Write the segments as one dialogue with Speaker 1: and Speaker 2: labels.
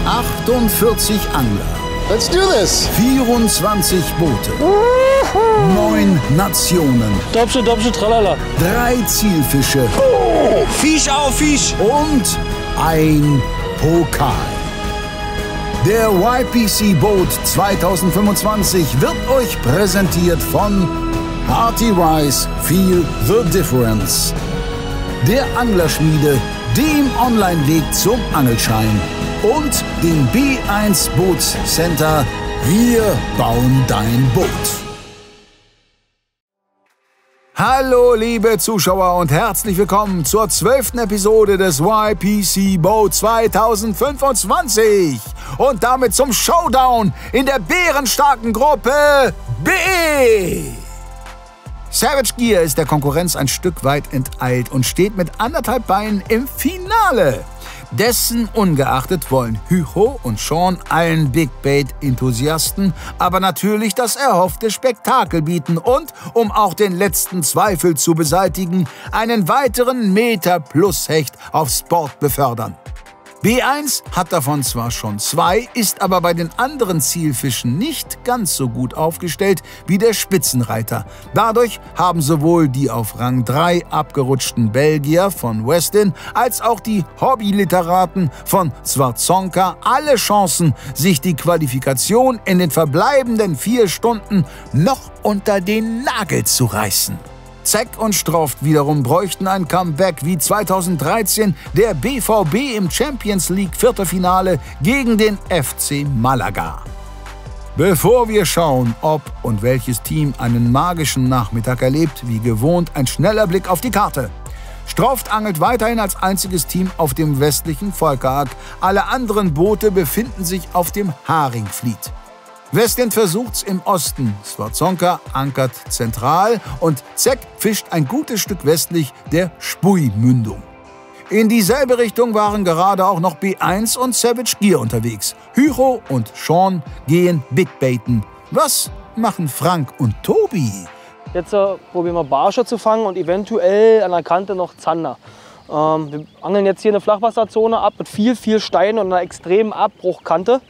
Speaker 1: 48 Angler.
Speaker 2: Let's do this.
Speaker 1: 24 Boote. 9 Nationen.
Speaker 3: Dobsche, dobsche, tralala.
Speaker 1: 3 Zielfische.
Speaker 3: Oh, Fisch auf Fisch.
Speaker 1: Und ein Pokal. Der YPC Boat 2025 wird euch präsentiert von Hearty Rice Feel the Difference. Der Anglerschmiede, dem Online-Weg zum Angelschein und dem B1 Bootscenter. Wir bauen dein Boot. Hallo liebe Zuschauer und herzlich willkommen zur 12. Episode des YPC Boat 2025 und damit zum Showdown in der bärenstarken Gruppe B. Savage Gear ist der Konkurrenz ein Stück weit enteilt und steht mit 1,5 Beinen im Finale. Dessen ungeachtet wollen Hugo und Sean allen Big Bait-Enthusiasten aber natürlich das erhoffte Spektakel bieten und, um auch den letzten Zweifel zu beseitigen, einen weiteren Meter-Plus-Hecht aufs Board befördern. B1 hat davon zwar schon 2, ist aber bei den anderen Zielfischen nicht ganz so gut aufgestellt wie der Spitzenreiter. Dadurch haben sowohl die auf Rang 3 abgerutschten Belgier von Westin als auch die Hobby-Literaten von Zwarzonka alle Chancen, sich die Qualifikation in den verbleibenden 4 Stunden noch unter den Nagel zu reißen. Zeck und Stroft wiederum bräuchten ein Comeback wie 2013 der BVB im Champions League Viertelfinale gegen den FC Malaga. Bevor wir schauen, ob und welches Team einen magischen Nachmittag erlebt, wie gewohnt ein schneller Blick auf die Karte. Stroft angelt weiterhin als einziges Team auf dem westlichen Volkerag. Alle anderen Boote befinden sich auf dem Haringfleet. Westin versucht's im Osten, Zwarzonka ankert zentral und Zeck fischt ein gutes Stück westlich der Spui-Mündung. In dieselbe Richtung waren gerade auch noch B1 und Savage Gear unterwegs. Hugo und Sean gehen Big Baiten. Was machen Frank und Tobi?
Speaker 3: Jetzt probieren wir Barsche zu fangen und eventuell an der Kante noch Zander. Wir angeln jetzt hier eine Flachwasserzone ab mit viel Stein und einer extremen Abbruchkante.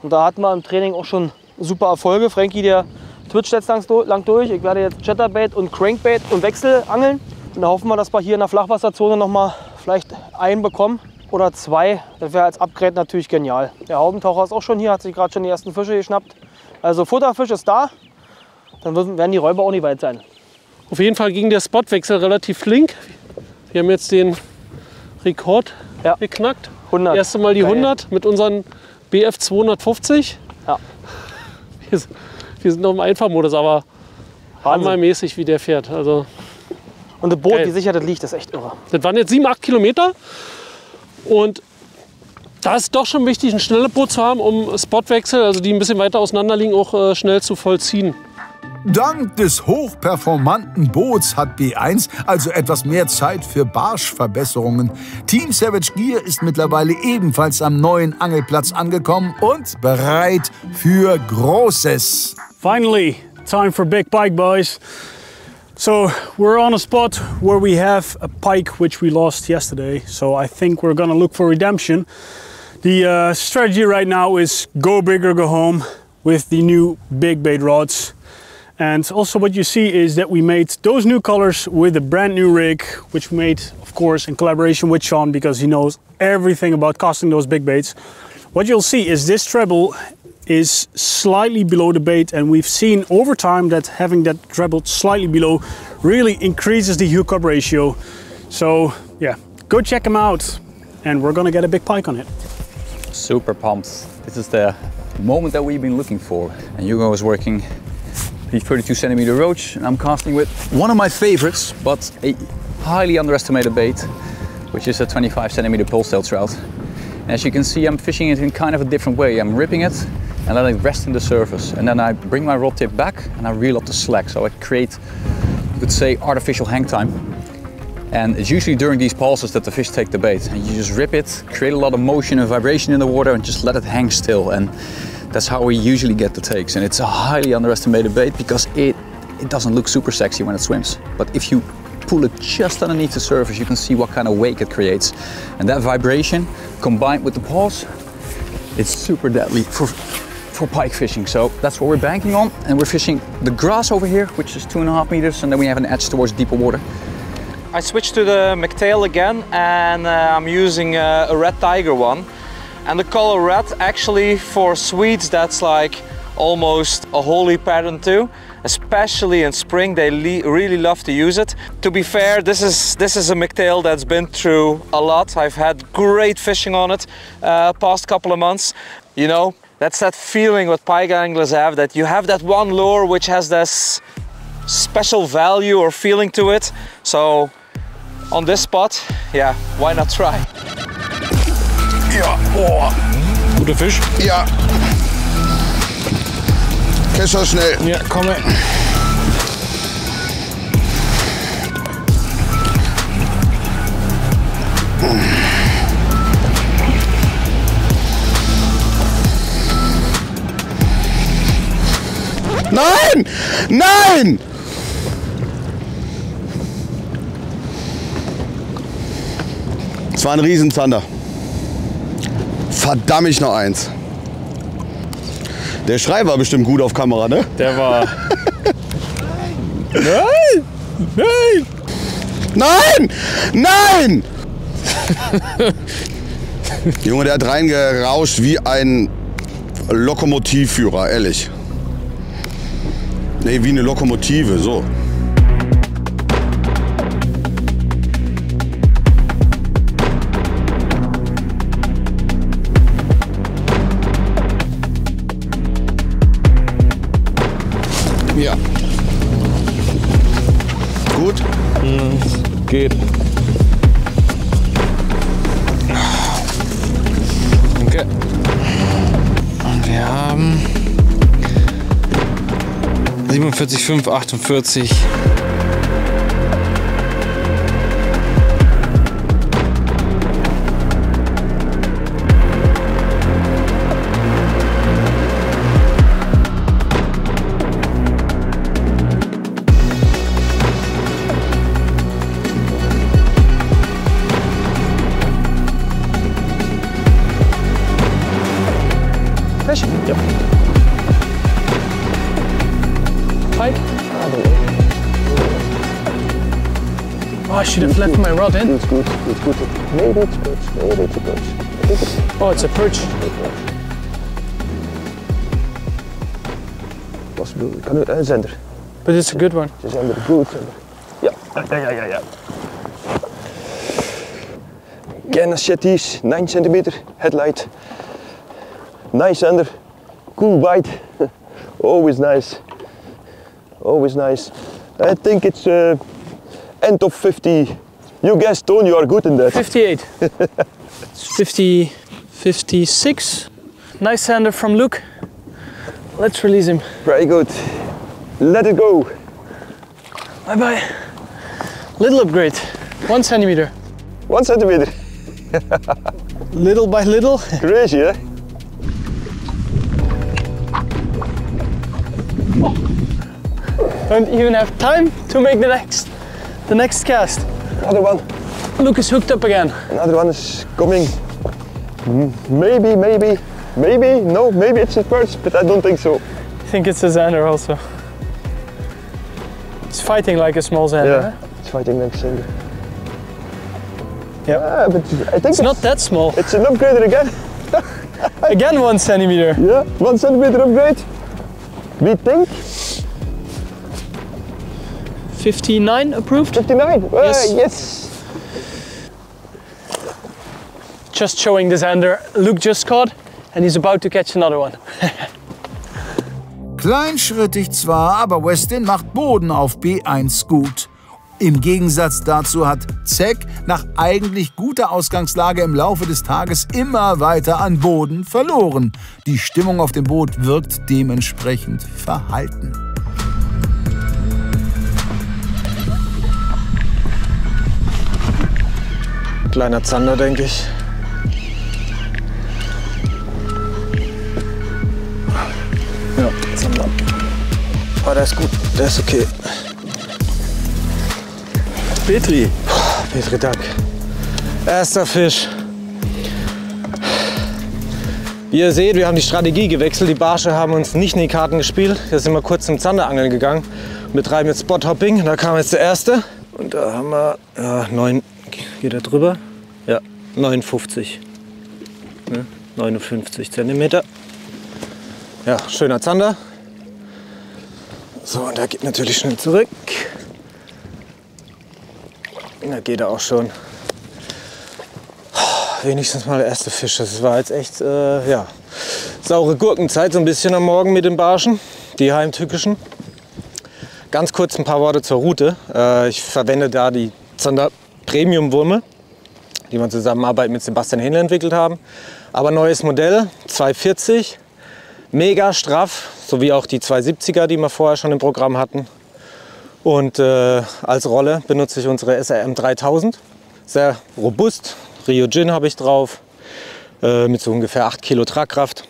Speaker 3: Und da hatten wir im Training auch schon super Erfolge. Frankie, der twitcht jetzt lang durch. Ich werde jetzt Chatterbait und Crankbait im Wechsel angeln. Und da hoffen wir, dass wir hier in der Flachwasserzone noch mal vielleicht einen bekommen oder 2. Das wäre als Upgrade natürlich genial. Der Haubentaucher ist auch schon hier, hat sich gerade schon die ersten Fische geschnappt. Also Futterfisch ist da. Dann werden die Räuber auch nicht weit sein. Auf jeden Fall ging der Spotwechsel relativ flink. Wir haben jetzt den Rekord geknackt. 100. Das erste Mal die 100 mit unseren BF 250. Ja. Wir sind noch im Einfahrmodus, aber hammermäßig, wie der fährt. Also, und das Boot, geil. Wie sicher das liegt, ist echt irre. Das waren jetzt 7, 8 Kilometer. Und da ist doch schon wichtig, ein schnelles Boot zu haben, um Spotwechsel, also die ein bisschen weiter auseinander liegen, auch schnell zu vollziehen.
Speaker 1: Dank des hochperformanten Boots hat B1 also etwas mehr Zeit für Barschverbesserungen. Team Savage Gear ist mittlerweile ebenfalls am neuen Angelplatz angekommen und bereit für Großes.
Speaker 4: Finally, time for big pike, boys. So we're on a spot where we have a pike which we lost yesterday. So I think we're gonna look for redemption. The strategy right now is go big or go home with the new big bait rods. And also what you see is that we made those new colors with a brand new rig, which we made, of course, in collaboration with Sean, because he knows everything about casting those big baits. What you'll see is this treble is slightly below the bait, and we've seen over time that having that treble slightly below really increases the hookup ratio. So yeah, go check him out and we're gonna get a big pike on it.
Speaker 5: Super pumped. This is the moment that we've been looking for. And Hugo is working the 32 centimeter roach, and I'm casting with one of my favorites, but a highly underestimated bait, which is a 25 centimeter pulse-tail trout. And as you can see, I'm fishing it in kind of a different way. I'm ripping it and letting it rest in the surface, and then I bring my rod tip back and I reel up the slack, so I create, you could say, artificial hang time. And it's usually during these pulses that the fish take the bait, and you just rip it, create a lot of motion and vibration in the water, and just let it hang still. And that's how we usually get the takes. And it's a highly underestimated bait because it doesn't look super sexy when it swims. But if you pull it just underneath the surface, you can see what kind of wake it creates. And that vibration, combined with the pulse, it's super deadly for pike fishing. So that's what we're banking on, and we're fishing the grass over here, which is 2.5 meters, and then we have an edge towards deeper water.
Speaker 2: I switched to the McTail again, and I'm using a Red Tiger one. And the color red, actually for Swedes, that's like almost a holy pattern too. Especially in spring, they really love to use it. To be fair, this is a McTail that's been through a lot. I've had great fishing on it past couple of months. You know, that's that feeling what pike anglers have, that you have that one lure which has this special value or feeling to it. So on this spot, yeah, why not try?
Speaker 1: Ja, oh.
Speaker 4: Guter Fisch.
Speaker 1: Ja. Kescher schnell.
Speaker 4: Ja, komm her.
Speaker 1: Nein! Nein! Es war ein Riesenzander. Verdammt, ich noch eins. Der Schrei war bestimmt gut auf Kamera, ne?
Speaker 4: Der war... Nein! Nein!
Speaker 1: Nein! Nein! Junge, der hat reingerauscht wie ein Lokomotivführer, ehrlich. Nee, wie eine Lokomotive, so. Ja. Gut?
Speaker 4: Geht. Okay.
Speaker 6: Und wir haben 47,5, 48.
Speaker 3: Fish? Yep. Pike? Oh, I should have left my rod in.
Speaker 7: It's good, it's good. Maybe it's perch, maybe it's a perch. I think it's
Speaker 3: Oh, it's a perch.
Speaker 7: possible. Kan een zender.
Speaker 3: But it's a good one.
Speaker 7: Ze zender, good zender. Ja. Again, a Shetties, 9 centimeter headlight. Nice zender, cool bite. Always nice. Always nice. I think it's end of 50. You guess, Toon, you are good in that.
Speaker 3: 58. It's 50, 56. Nice sander from Luke. Let's release him.
Speaker 7: Very good. Let it go.
Speaker 3: Bye bye. Little upgrade. 1 centimeter.
Speaker 7: 1 centimeter.
Speaker 3: Little by little.
Speaker 7: Crazy, eh?
Speaker 3: Don't even have time to make the next cast.
Speaker 7: Another one.
Speaker 3: Luke is hooked up again.
Speaker 7: Another one is coming. Maybe. No, maybe it's a perch, but I don't think so.
Speaker 3: I think it's a zander also. It's fighting like a small zander.
Speaker 7: Yeah,
Speaker 3: Huh?
Speaker 7: it's fighting like a sander.
Speaker 3: Yeah.
Speaker 7: But I think
Speaker 3: It's not that small.
Speaker 7: It's an upgrader again.
Speaker 3: Again 1 centimeter.
Speaker 7: Yeah, 1 centimeter upgrade. We think
Speaker 3: 59 approved.
Speaker 7: 59.
Speaker 3: Yes.
Speaker 7: Yes.
Speaker 3: Just showing the zander Luke just caught, and he's about to catch another one.
Speaker 1: Kleinschrittig zwar, aber Westin macht Boden auf B1 gut. Im Gegensatz dazu hat Zeck nach eigentlich guter Ausgangslage im Laufe des Tages immer weiter an Boden verloren. Die Stimmung auf dem Boot wirkt dementsprechend verhalten.
Speaker 7: Kleiner Zander, denke ich. Ja, Zander. Oh, der ist gut, der ist okay.
Speaker 3: Petri.
Speaker 7: Petri, Dank. Erster Fisch.
Speaker 8: Wie ihr seht, wir haben die Strategie gewechselt. Die Barsche haben uns nicht in die Karten gespielt. Wir sind mal kurz zum Zanderangeln gegangen. Wir betreiben jetzt Spot-Hopping. Da kam jetzt der erste. Und da haben wir 9, geht er drüber? Ja, 59. Ne? 59 cm. Ja, schöner Zander. So, und der geht natürlich schnell zurück. Da geht er auch schon. Wenigstens mal der erste Fisch. Das war jetzt echt, ja, saure Gurkenzeit so ein bisschen am Morgen mit den Barschen, die heimtückischen. Ganz kurz ein paar Worte zur Route. Ich verwende da die Zander Premium Wurme, die wir in Zusammenarbeit mit Sebastian Hähnle entwickelt haben. Aber neues Modell, 240, mega straff, sowie auch die 270er, die wir vorher schon im Programm hatten. Und als Rolle benutze ich unsere SRM 3000, sehr robust. Ryujin habe ich drauf, mit so ungefähr 8 Kilo Tragkraft.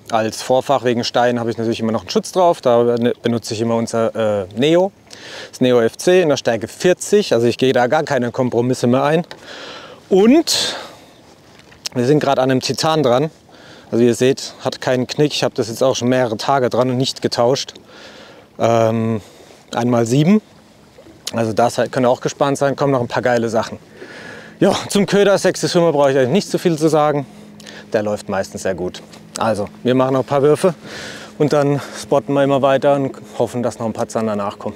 Speaker 8: Als Vorfach wegen Stein habe ich natürlich immer noch einen Schutz drauf. Da benutze ich immer unser Neo, das Neo FC in der Stärke 40. Also ich gehe da gar keine Kompromisse mehr ein. Und wir sind gerade an einem Titan dran. Also wie ihr seht, hat keinen Knick. Ich habe das jetzt auch schon mehrere Tage dran und nicht getauscht. 1x7. Also da könnt ihr auch gespannt sein, kommen noch ein paar geile Sachen. Ja, zum Köder 6 Schwimmer brauche ich eigentlich nicht so viel zu sagen. Der läuft meistens sehr gut. Also, wir machen noch ein paar Würfe und dann spotten wir immer weiter und hoffen, dass noch ein paar Zander nachkommen.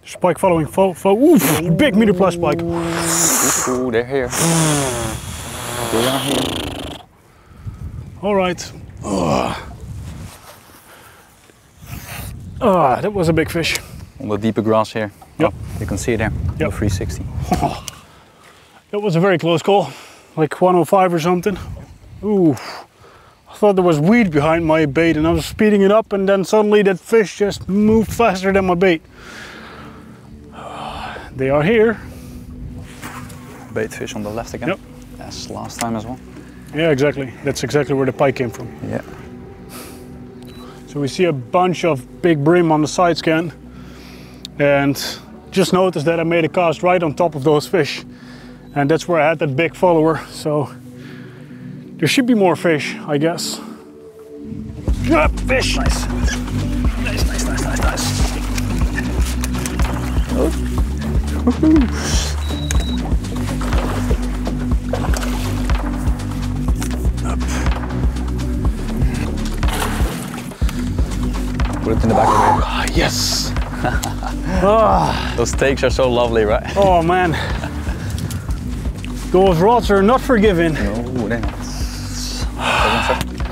Speaker 4: Spike following, oof, big meter plus spike.
Speaker 5: Ooh, they're here. They are here.
Speaker 4: All right. That was a big fish.
Speaker 5: On the deeper grass here.
Speaker 4: Yep.
Speaker 5: Oh, you can see it there.
Speaker 4: Yep.
Speaker 5: The 360.
Speaker 4: That was a very close call, like 105 or something. Ooh, I thought there was weed behind my bait and I was speeding it up and then suddenly that fish just moved faster than my bait. They are here.
Speaker 5: Bait fish on the left again.
Speaker 4: Yep.
Speaker 5: As last time as well.
Speaker 4: Yeah, exactly. That's exactly where the pike came from.
Speaker 5: Yeah.
Speaker 4: So we see a bunch of big brim on the side scan. And just noticed that I made a cast right on top of those fish. And that's where I had that big follower. So there should be more fish, I guess. Yep, fish. Nice. Nice. Oh. Up.
Speaker 5: Put it in the back of it.
Speaker 4: Yes.
Speaker 5: Those takes are so lovely, right?
Speaker 4: Oh man. Those rods are not forgiving.
Speaker 5: No, they're not.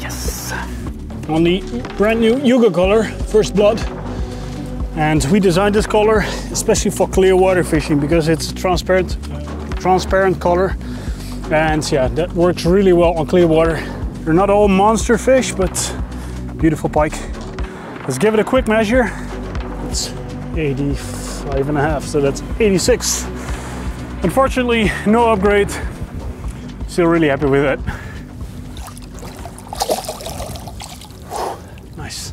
Speaker 4: Yes. On the brand new Yuga color, First Blood. And we designed this color especially for clear water fishing because it's a transparent color. And yeah, that works really well on clear water. They're not all monster fish, but beautiful pike. Let's give it a quick measure. It's 85.5, so that's 86. Unfortunately, no upgrade. Still really happy with it. Nice.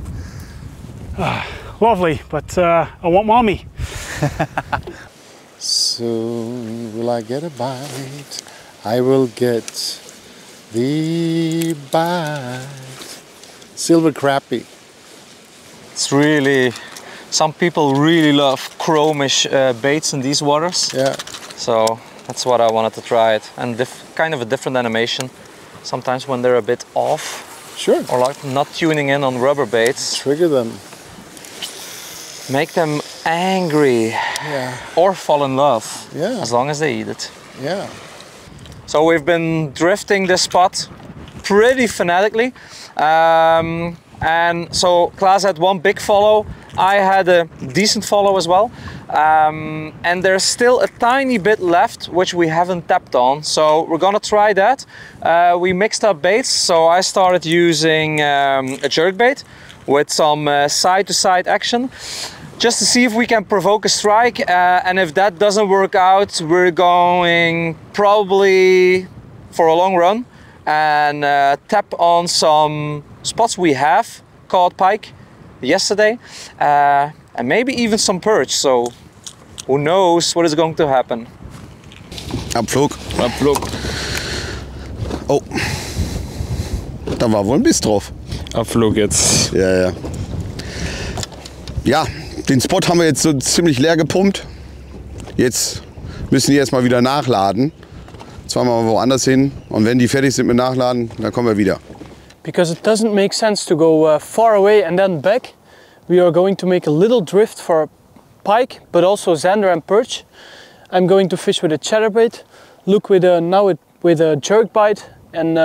Speaker 4: Lovely, but I want mommy.
Speaker 9: Soon will I get a bite. I will get the bite. Silver crappie.
Speaker 2: It's really, some people really love chromish baits in these waters.
Speaker 9: Yeah.
Speaker 2: So that's what I wanted to try it. And kind of a different animation. Sometimes when they're a bit off.
Speaker 9: Sure.
Speaker 2: Or like not tuning in on rubber baits.
Speaker 9: Trigger them.
Speaker 2: Make them angry.
Speaker 9: Yeah.
Speaker 2: Or fall in love.
Speaker 9: Yeah.
Speaker 2: As long as they eat it.
Speaker 9: Yeah.
Speaker 2: So we've been drifting this spot pretty fanatically. And so Klaas had one big follow. I had a decent follow as well. And there's still a tiny bit left, which we haven't tapped on. So we're gonna try that. We mixed up baits. So I started using a jerkbait with some side-to-side action, just to see if we can provoke a strike. And if that doesn't work out, we're going probably for a long run and tap on some spots we have caught pike yesterday, and maybe even some perch. So who knows what is going to happen.
Speaker 1: Abflug.
Speaker 9: Oh. Da war wohl ein Biss drauf.
Speaker 6: Abflug jetzt.
Speaker 9: Ja, ja. Ja, den Spot haben wir jetzt so ziemlich leer gepumpt. Jetzt müssen die erstmal wieder nachladen. Zweimal woanders hin. Und wenn die fertig sind mit Nachladen, dann kommen wir wieder.
Speaker 3: Because it doesn't make sense to go far away and then back. We are going to make a little drift for pike, but also zander and perch. I'm going to fish with a chatterbait. Look with a jerk bite, and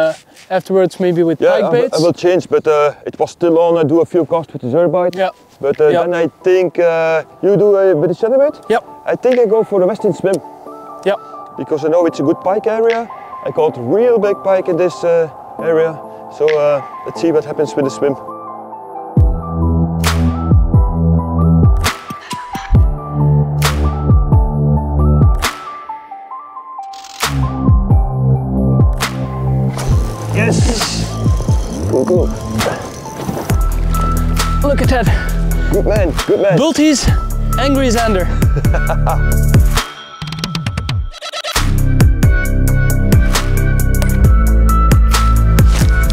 Speaker 3: afterwards maybe with pike baits.
Speaker 7: I will change, but it was still on. I do a few casts with the jerk bite.
Speaker 3: Yeah.
Speaker 7: But then I think you do with the chatterbait.
Speaker 3: Yep.
Speaker 7: I think I go for the western swim.
Speaker 3: Yeah.
Speaker 7: Because I know it's a good pike area. I caught real big pike in this area. So let's see what happens with the swim. Yes! Cool, cool.
Speaker 3: Look at that.
Speaker 7: Good man, good man.
Speaker 3: Bulties, angry zander.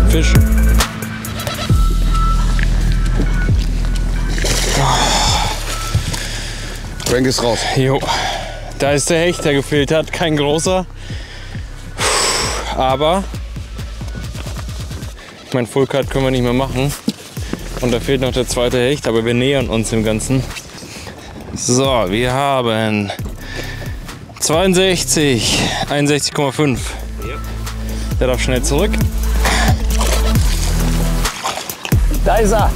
Speaker 6: Fisch.
Speaker 9: Frank ist raus.
Speaker 6: Jo, da ist der Hecht, der gefehlt hat. Kein großer. Aber mein Full Cut können wir nicht mehr machen. Und da fehlt noch der zweite Hecht, aber wir nähern uns dem Ganzen. So, wir haben 62, 61,5. Der darf schnell zurück.
Speaker 3: Da ist er.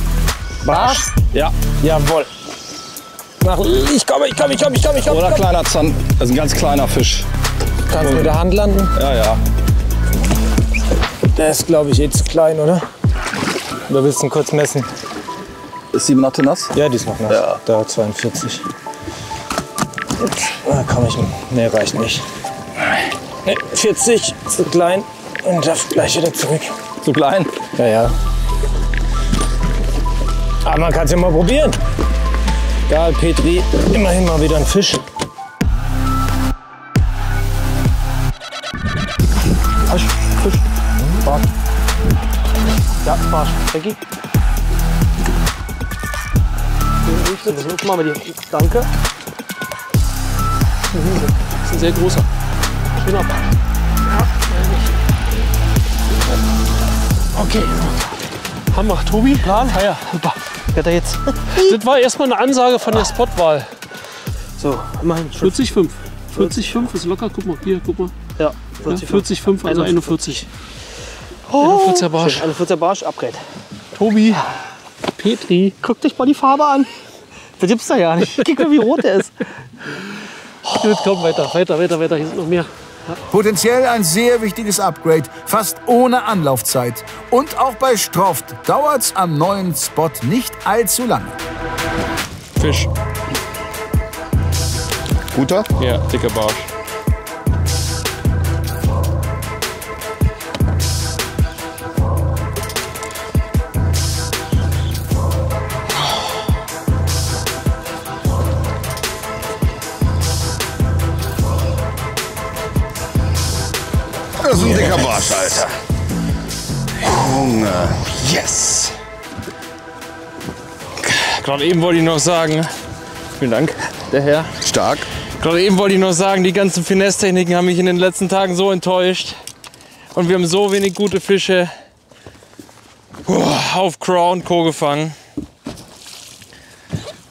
Speaker 8: Barsch?
Speaker 6: Ja.
Speaker 8: Jawohl. Ich komme.
Speaker 5: Oder kleiner Zahn, das ist ein ganz kleiner Fisch.
Speaker 8: Kannst du mit der Hand landen?
Speaker 5: Ja, ja.
Speaker 8: Der ist, glaube ich, eh zu klein, oder? Oder willst du ihn kurz messen?
Speaker 5: Ist die Matte nass?
Speaker 8: Ja, die ist noch nass.
Speaker 5: Ja.
Speaker 8: Da 42. Da komm ich. Nee, reicht nicht. Nee, 40, zu klein. Und darf gleich wieder zurück.
Speaker 5: Zu klein?
Speaker 8: Ja, ja. Aber man kann es ja mal probieren. Egal, Petri, immerhin mal wieder ein Fisch.
Speaker 3: Fisch. Barsch. Ja, Barsch. Becky. Guck mal mit dir. Danke. Das ist ein sehr großer. Schöner Barsch. Ja, okay.
Speaker 10: Hammer. Tobi?
Speaker 3: Plan? Ja, super. Wird er jetzt?
Speaker 10: Das war erstmal eine Ansage von der Spotwahl.
Speaker 3: So, immerhin.
Speaker 10: 40,5. 40,5 ist locker. Guck mal, hier, guck mal.
Speaker 3: Ja,
Speaker 10: 40,5, also 41.
Speaker 3: Oh,
Speaker 10: 41er Barsch.
Speaker 3: 41er Barsch, Upgrade.
Speaker 10: Tobi, Petri.
Speaker 3: Guck dich mal die Farbe an. Das gibt's da ja nicht. Guck mal, wie rot der ist.
Speaker 10: Gut, komm, weiter. Hier sind noch mehr.
Speaker 1: Potenziell ein sehr wichtiges Upgrade, fast ohne Anlaufzeit. Und auch bei Stroft dauert's am neuen Spot nicht allzu lange.
Speaker 6: Fisch.
Speaker 9: Guter?
Speaker 6: Ja, dicker Barsch.
Speaker 9: Das ist ein dicker Barsch, Alter. Junge.
Speaker 6: Yes! Gerade eben wollte ich noch sagen, vielen Dank, der Herr.
Speaker 9: Stark.
Speaker 6: Gerade eben wollte ich noch sagen, die ganzen Finesse-Techniken haben mich in den letzten Tagen so enttäuscht. Und wir haben so wenig gute Fische auf Craw und Co. gefangen.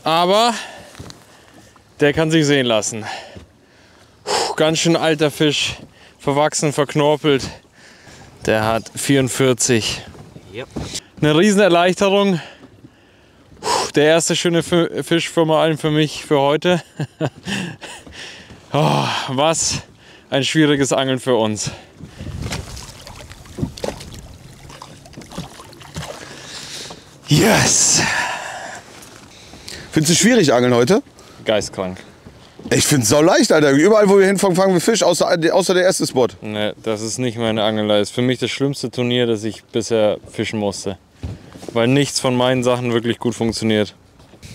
Speaker 6: Aber der kann sich sehen lassen. Ganz schön alter Fisch, verwachsen, verknorpelt. Der hat 44. Eine riesen Erleichterung. Der erste schöne Fisch vor allem für mich für heute. Oh, was ein schwieriges Angeln für uns. Yes!
Speaker 9: Findest du schwierig angeln heute?
Speaker 6: Geistkrank.
Speaker 9: Ich find's so leicht, Alter. Überall, wo wir hinfangen, fangen wir Fisch, außer der erste Spot.
Speaker 6: Ne, das ist nicht meine Angelei. Das ist für mich das schlimmste Turnier, das ich bisher fischen musste. Weil nichts von meinen Sachen wirklich gut funktioniert.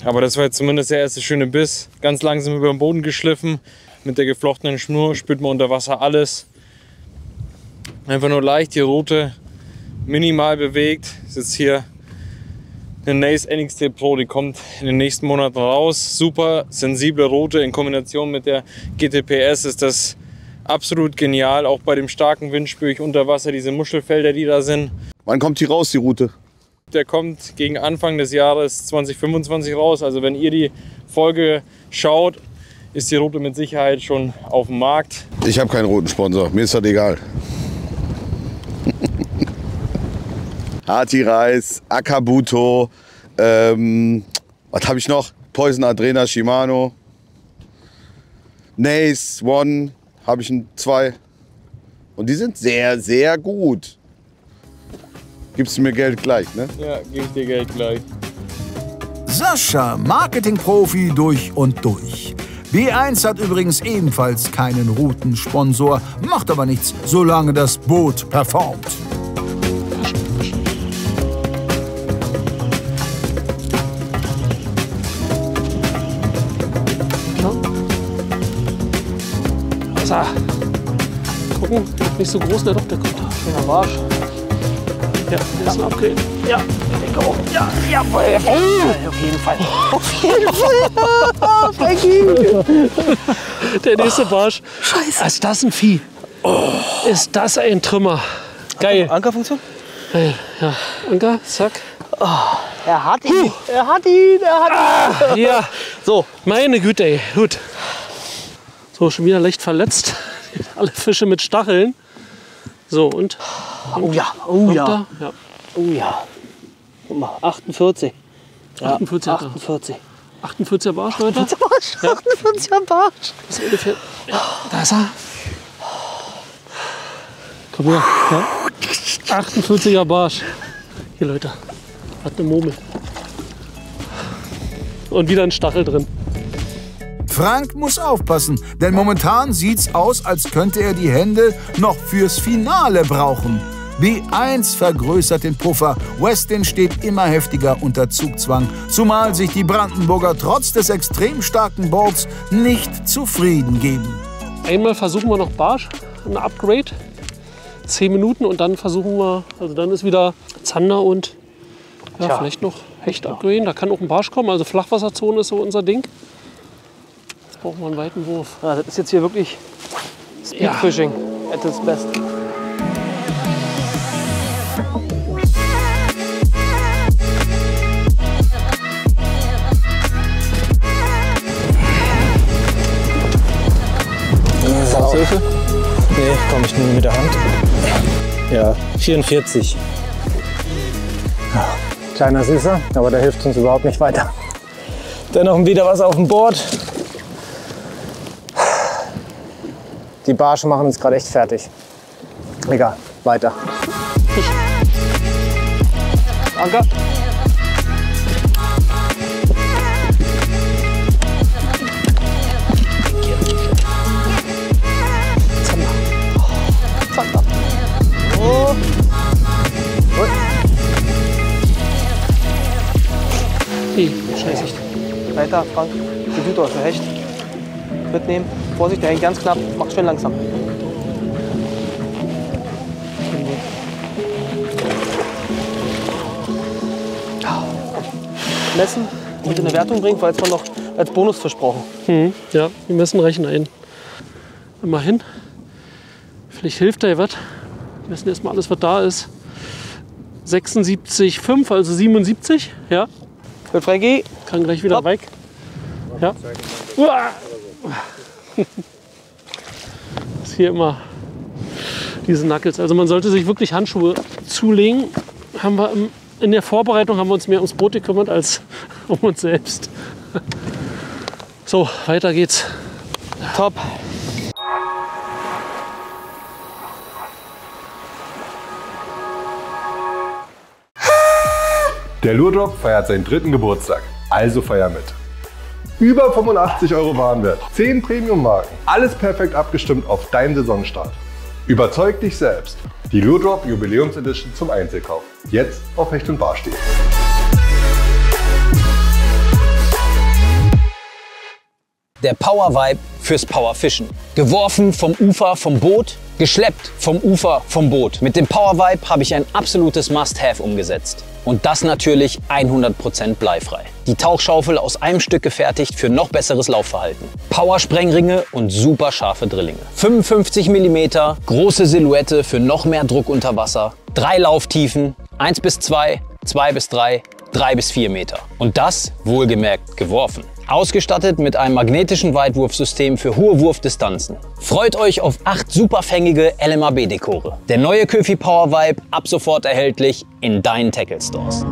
Speaker 6: Aber das war jetzt zumindest der erste schöne Biss. Ganz langsam über den Boden geschliffen. Mit der geflochtenen Schnur spürt man unter Wasser alles. Einfach nur leicht die Route minimal bewegt. Das ist jetzt hier eine Nace NXT Pro, die kommt in den nächsten Monaten raus. Super sensible Route in Kombination mit der GTPS ist das absolut genial. Auch bei dem starken Wind spüre ich unter Wasser diese Muschelfelder, die da sind.
Speaker 9: Wann kommt die raus, die Route?
Speaker 6: Der kommt gegen Anfang des Jahres 2025 raus. Also wenn ihr die Folge schaut, ist die Route mit Sicherheit schon auf dem Markt.
Speaker 9: Ich habe keinen roten Sponsor, mir ist das egal. Hati Reis, Akabuto, was habe ich noch? Poison Adrena, Shimano, Nace, One, habe ich 2. Und die sind sehr, sehr gut. Gibst du mir Geld gleich, ne?
Speaker 6: Ja, gebe ich dir Geld gleich.
Speaker 1: Sascha, Marketingprofi durch und durch. B1 hat übrigens ebenfalls keinen Routensponsor, macht aber nichts, solange das Boot performt.
Speaker 10: Wasser. Gucken, nicht so groß, der doch, der kommt. Schöner Barsch. Ja, der ist ein Upgrade. Ja, ich denke auch. Ja, jawohl. Oh, auf jeden Fall. Auf jeden Fall. Der nächste Barsch. Scheiße. Ist das ein Vieh? Oh. Ist das ein Trümmer? Geil.
Speaker 3: Ankerfunktion?
Speaker 10: Geil. Ja, Anker, zack.
Speaker 3: Oh, er hat ihn. Er hat ihn. Er hat ihn.
Speaker 10: Ja. So, meine Güte, ey. Gut. So, schon wieder leicht verletzt. Alle Fische mit Stacheln. So, und?
Speaker 3: Oh ja, oh ja.
Speaker 10: Ja.
Speaker 3: Oh ja. Guck mal, 48. Ja,
Speaker 10: 48.
Speaker 3: 48.
Speaker 10: 48er Barsch, Leute.
Speaker 3: 48er Barsch.
Speaker 10: Das ist ungefähr. Ja, da ist er. Komm her. Ja. 48er Barsch. Hier, Leute. Hat eine Murmel. Und wieder ein Stachel drin.
Speaker 1: Frank muss aufpassen, denn momentan sieht's aus, als könnte er die Hände noch fürs Finale brauchen. B1 vergrößert den Puffer, Westin steht immer heftiger unter Zugzwang, zumal sich die Brandenburger trotz des extrem starken Boards nicht zufrieden geben.
Speaker 10: Einmal versuchen wir noch Barsch, ein Upgrade, 10 Minuten und dann versuchen wir, also dann ist wieder Zander und ja, vielleicht noch Hecht upgraden. Da kann auch ein Barsch kommen, also Flachwasserzone ist so unser Ding. Brauchen wir einen weiten Wurf.
Speaker 3: Ja, das ist jetzt hier wirklich Speedfishing at its best.
Speaker 8: Hilfe? Nee, komme ich nur mit der Hand. Ja, 44. Ja, kleiner Süßer, aber der hilft uns überhaupt nicht weiter. Dennoch wieder was auf dem Board. Die Barsche machen uns gerade echt fertig. Egal, weiter.
Speaker 3: Anker. Zander. Oh.
Speaker 10: Hey, scheiße.
Speaker 3: Weiter, Frank. Geduld euch für Hecht. Mitnehmen. Vorsicht, der hängt ganz knapp. Macht schön langsam. Messen und in eine Wertung bringen, weil wir noch als Bonusfisch brauchen.
Speaker 10: Ja, wir messen Rechen ein. Immerhin. Vielleicht hilft da ja was. Wir messen erstmal alles, was da ist. 76,5, also 77. Ja.
Speaker 3: Für Frankie.
Speaker 10: Kann gleich wieder weg. Ja. Uah. Das ist hier immer diese Knuckles. Also man sollte sich wirklich Handschuhe zulegen. Haben wir in der Vorbereitung haben wir uns mehr ums Boot gekümmert als um uns selbst. So, weiter geht's.
Speaker 3: Top.
Speaker 11: Der Lure Drop feiert seinen 3. Geburtstag, also feier mit. Über 85 € Warenwert, 10 Premium-Marken, alles perfekt abgestimmt auf deinen Saisonstart. Überzeug dich selbst. Die Lure Drop Jubiläums-Edition zum Einzelkauf. Jetzt auf Hecht und Barsch stehen.
Speaker 12: Der Power Vibe fürs Powerfischen. Geworfen vom Ufer, vom Boot Geschleppt vom Ufer vom Boot. Mit dem Power Vibe habe ich ein absolutes Must-Have umgesetzt. Und das natürlich 100% bleifrei. Die Tauchschaufel aus einem Stück gefertigt für noch besseres Laufverhalten. Power-Sprengringe und super scharfe Drillinge. 55 mm, große Silhouette für noch mehr Druck unter Wasser. 3 Lauftiefen, 1 bis 2, 2 bis 3, 3 bis 4 Meter. Und das wohlgemerkt geworfen. Ausgestattet mit einem magnetischen Weitwurfsystem für hohe Wurfdistanzen. Freut euch auf 8 superfängige LMAB-Dekore. Der neue Köfi Power Vibe ab sofort erhältlich in deinen Tackle Stores.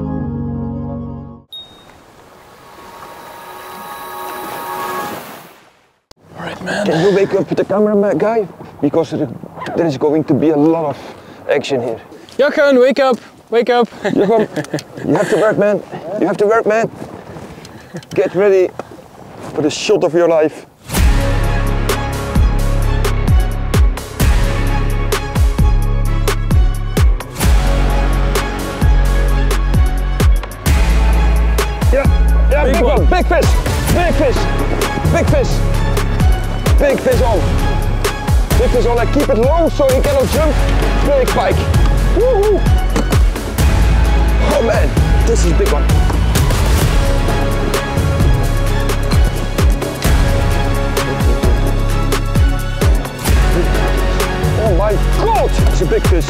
Speaker 7: Alright, man. Can you wake up the camera guy? Because there is going to be a lot of action here.
Speaker 3: Jochen, wake up! Wake up!
Speaker 7: Jochen, you have to work, man. You have to work, man. Get ready for the shot of your life. Yeah, big one. Big fish, big fish, big fish, big fish on. Big fish on, and keep it low so he cannot jump. Big pike. Woohoo! Oh man, this is a big one. Oh my god, it's a big fish.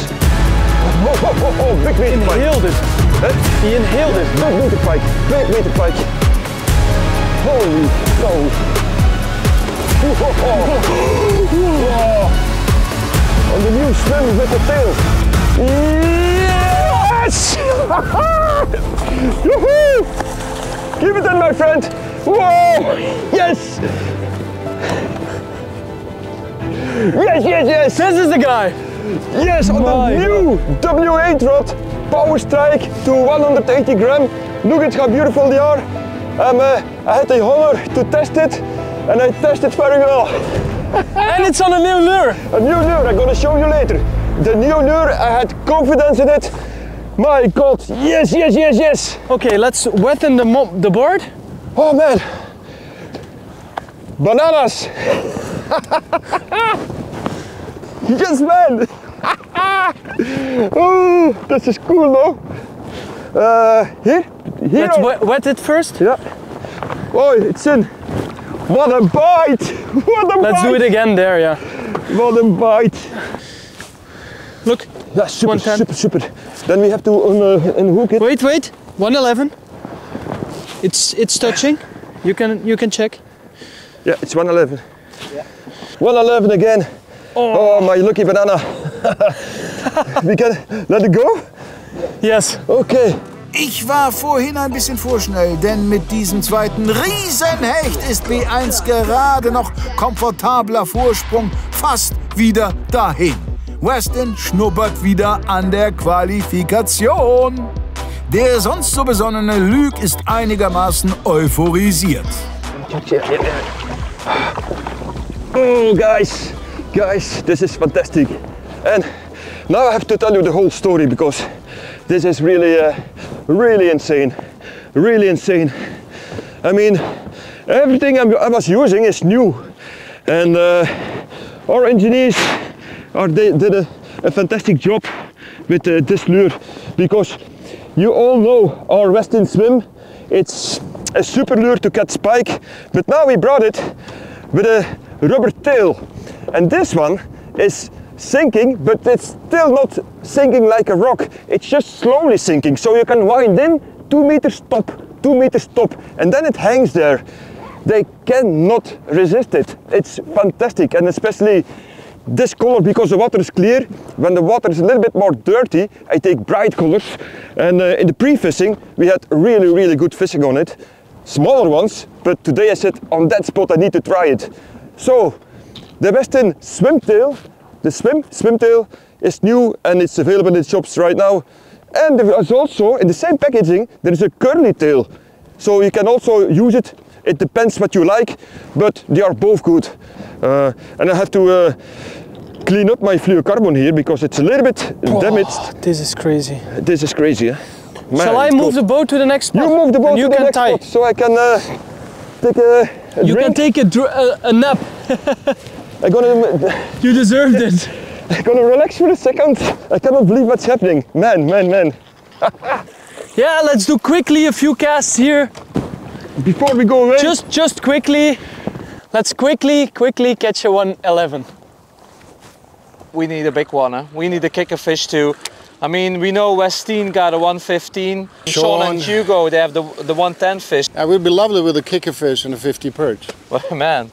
Speaker 7: Oh, big meter pike.
Speaker 3: Inhaled it. He inhaled it.
Speaker 7: Big meter pike, big meter pike. Holy cow. On the new swim with the tail. Yes! Yoo-hoo! Keep it in, my friend. Whoa! Yes! Yes, yes, yes!
Speaker 3: This is the guy!
Speaker 7: Yes, on the new W8 rod, Power Strike to 180 gram. Look at how beautiful they are. I had the honor to test it, and I tested very well.
Speaker 3: And it's on a new lure!
Speaker 7: A new lure, I'm gonna show you later. The new lure, I had confidence in it. My God, yes, yes, yes, yes!
Speaker 3: Okay, let's wethen the board.
Speaker 7: Oh man! Bananas! Yes, man! Oh, this is cool, no? Here?
Speaker 3: Let's wet it first.
Speaker 7: Yeah. Oh, it's in. What a bite! What a bite!
Speaker 3: Let's do it again there, yeah.
Speaker 7: What a bite!
Speaker 3: Look.
Speaker 7: Yeah, super, super, super. Then we have to unhook it.
Speaker 3: Wait, 111. It's touching. You can check.
Speaker 7: Yeah, it's 111. Yeah. 111 again. Oh, my lucky banana. We can let it go?
Speaker 3: Yes.
Speaker 7: Okay.
Speaker 1: Ich war vorhin ein bisschen vorschnell, denn mit diesem zweiten Riesenhecht ist B1 gerade noch komfortabler Vorsprung fast wieder dahin. Westin schnuppert wieder an der Qualifikation. Der sonst so besonnene Luke ist einigermaßen euphorisiert.
Speaker 7: Oh, guys, this is fantastic. And now I have to tell you the whole story because this is really, really insane. Really insane. I mean, everything I was using is new. And our engineers did a fantastic job with this lure because you all know our Westin Swim. It's a super lure to catch pike, but now we brought it with a rubber tail. And this one is sinking, but it's still not sinking like a rock. It's just slowly sinking. So you can wind in, 2 meters stop, 2 meters stop, and then it hangs there. They cannot resist it. It's fantastic, and especially this color because the water is clear. When the water is a little bit more dirty, I take bright colors. And in the pre-fishing, we had really, really good fishing on it. Smaller ones, but today I said on that spot I need to try it. So, the Westin Swimtail, the Swimtail is new and it's available in the shops right now. And there is also, in the same packaging, there is a curly tail. So you can also use it. It depends what you like, but they are both good. And I have to clean up my fluorocarbon here because it's a little bit damaged.
Speaker 3: This is crazy.
Speaker 7: This is crazy, eh? Man,
Speaker 3: shall I move the boat to the next spot?
Speaker 7: You move the boat to the next spot so I can take a
Speaker 3: you
Speaker 7: drink.
Speaker 3: can take a nap.
Speaker 7: I'm gonna...
Speaker 3: You deserved it.
Speaker 7: I'm gonna relax for a second. I cannot believe what's happening. Man.
Speaker 6: Yeah, let's do quickly a few casts here.
Speaker 7: Before we go away.
Speaker 6: Just quickly. Let's quickly catch a 111.
Speaker 2: We need a big one, huh? We need a kicker fish too. I mean, we know Westeen got a 115. Sean and Hugo, they have the 110 fish.
Speaker 13: It would be lovely with a kicker fish and a 50 perch.
Speaker 2: Well, man,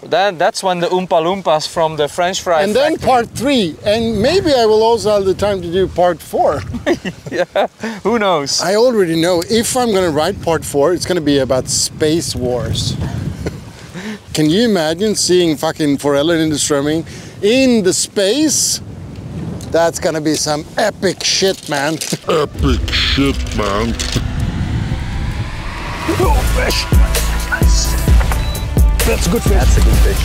Speaker 2: that's when the Oompa Loompas from the French fry
Speaker 13: And then part 3, and maybe I will also have the time to do part 4.
Speaker 2: Yeah, who knows?
Speaker 13: I already know, if I'm gonna write part 4, it's gonna be about space wars. Can you imagine seeing fucking forellen in the strömming in the space? That's gonna be some epic shit, man.
Speaker 9: Epic shit, man.
Speaker 4: Oh, fish. Nice. That's a good fish.
Speaker 5: That's a good fish.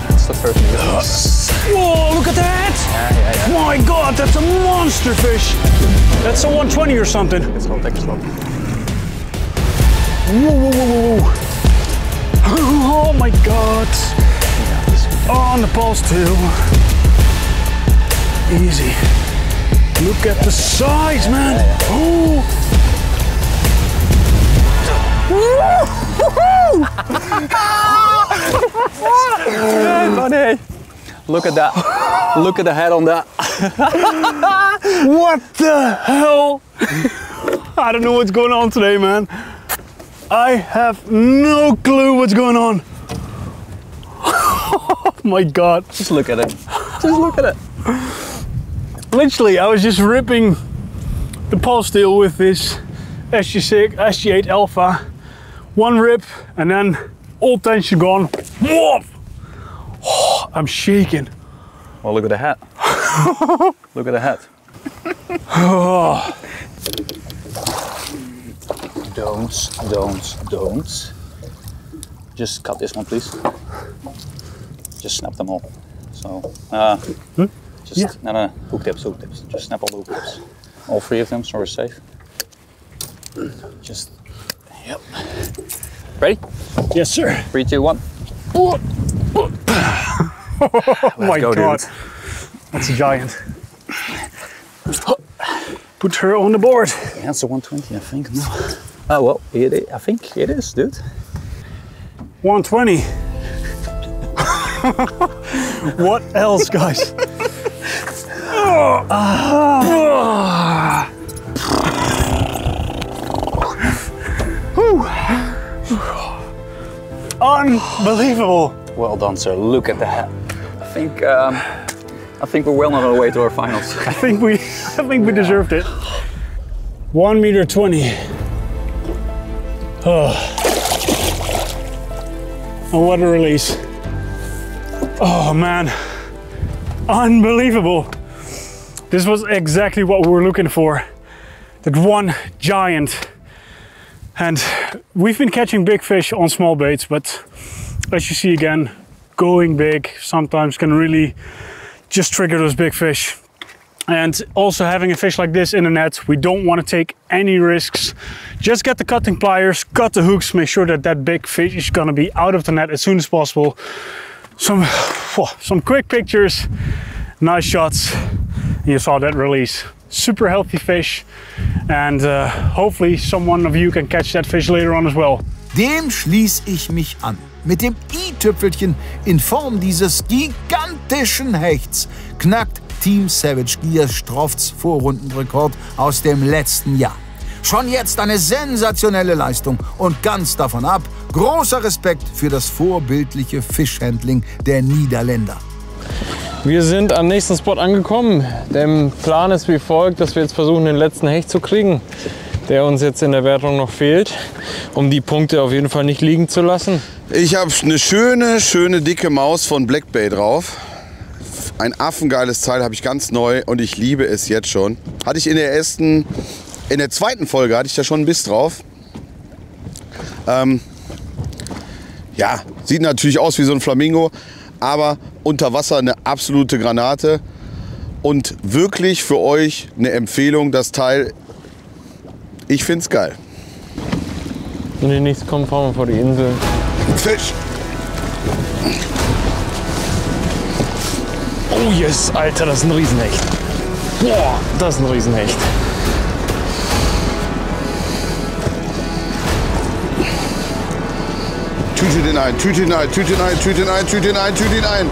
Speaker 5: That's the first one.
Speaker 4: Whoa, look at that!
Speaker 5: Yeah.
Speaker 4: My God, that's a monster fish. That's a 120 or something.
Speaker 5: It's not take it slow.
Speaker 4: Whoa. Oh my God. On the pulse too. Easy. Look at the size, man. Oh.
Speaker 5: Buddy. Look at that. Look at the head on that.
Speaker 4: What the hell? I don't know what's going on today, man. I have no clue what's going on. Oh my God.
Speaker 5: Just look at it. Just look at it.
Speaker 4: Literally, I was just ripping the pulse steel with this SG8 Alpha. One rip and then all tension gone. Whoa! Oh, I'm shaking.
Speaker 5: Well, look at the hat. Look at the hat.
Speaker 4: Oh.
Speaker 5: Don't. Just cut this one, please. Just snap them all. So, no, hook tips. Just snap all the hook tips. All 3 of them, so we're safe. Just, yep. Ready?
Speaker 4: Yes, sir.
Speaker 5: 3, 2, 1.
Speaker 4: Oh my
Speaker 5: go,
Speaker 4: God.
Speaker 5: dude.
Speaker 4: That's a giant. Put her on the board.
Speaker 5: Yeah, that's a 120, I think. No. Oh, well, I think it is, dude.
Speaker 4: 120. What else, guys? Unbelievable.
Speaker 5: Well done, sir. Look at the hat. I think we're well on our way to our finals.
Speaker 4: I think we deserved it. 1.20 meters. Oh. And what a release. Oh man, unbelievable. This was exactly what we were looking for. That one giant. And we've been catching big fish on small baits, but as you see again, going big sometimes can really just trigger those big fish. And also having a fish like this in the net, we don't want to take any risks. Just get the cutting pliers, cut the hooks, make sure that that big fish is gonna be out of the net as soon as possible. Some quick pictures, nice shots. You saw that release. Super healthy fish. And hopefully someone of you can catch that fish later on as well.
Speaker 1: Dem schließe ich mich an. Mit dem i-Tüpfelchen in Form dieses gigantischen Hechts knackt Team Savage Gear Strofts Vorrundenrekord aus dem letzten Jahr. Schon jetzt eine sensationelle Leistung und ganz davon ab, großer Respekt für das vorbildliche Fischhandling der Niederländer.
Speaker 6: Wir sind am nächsten Spot angekommen. Der Plan ist wie folgt, dass wir jetzt versuchen, den letzten Hecht zu kriegen, der uns jetzt in der Wertung noch fehlt, um die Punkte auf jeden Fall nicht liegen zu lassen.
Speaker 9: Ich habe eine schöne dicke Maus von Black Bay drauf. Ein affengeiles Teil, habe ich ganz neu und ich liebe es jetzt schon. Hatte ich in der zweiten Folge hatte ich da schon einen Biss drauf. Ja, sieht natürlich aus wie so ein Flamingo, aber unter Wasser eine absolute Granate. Und wirklich für euch eine Empfehlung, das Teil, ich find's geil.
Speaker 6: Wenn die nichts kommen, fahren wir vor die Insel.
Speaker 9: Fisch!
Speaker 6: Oh yes, Alter, das ist ein Riesenhecht. Boah, das ist ein Riesenhecht.
Speaker 9: Tüte den ein, tüte ihn ein, tüte ihn ein, tüte ihn ein, tüte ihn ein, tüte ihn ein.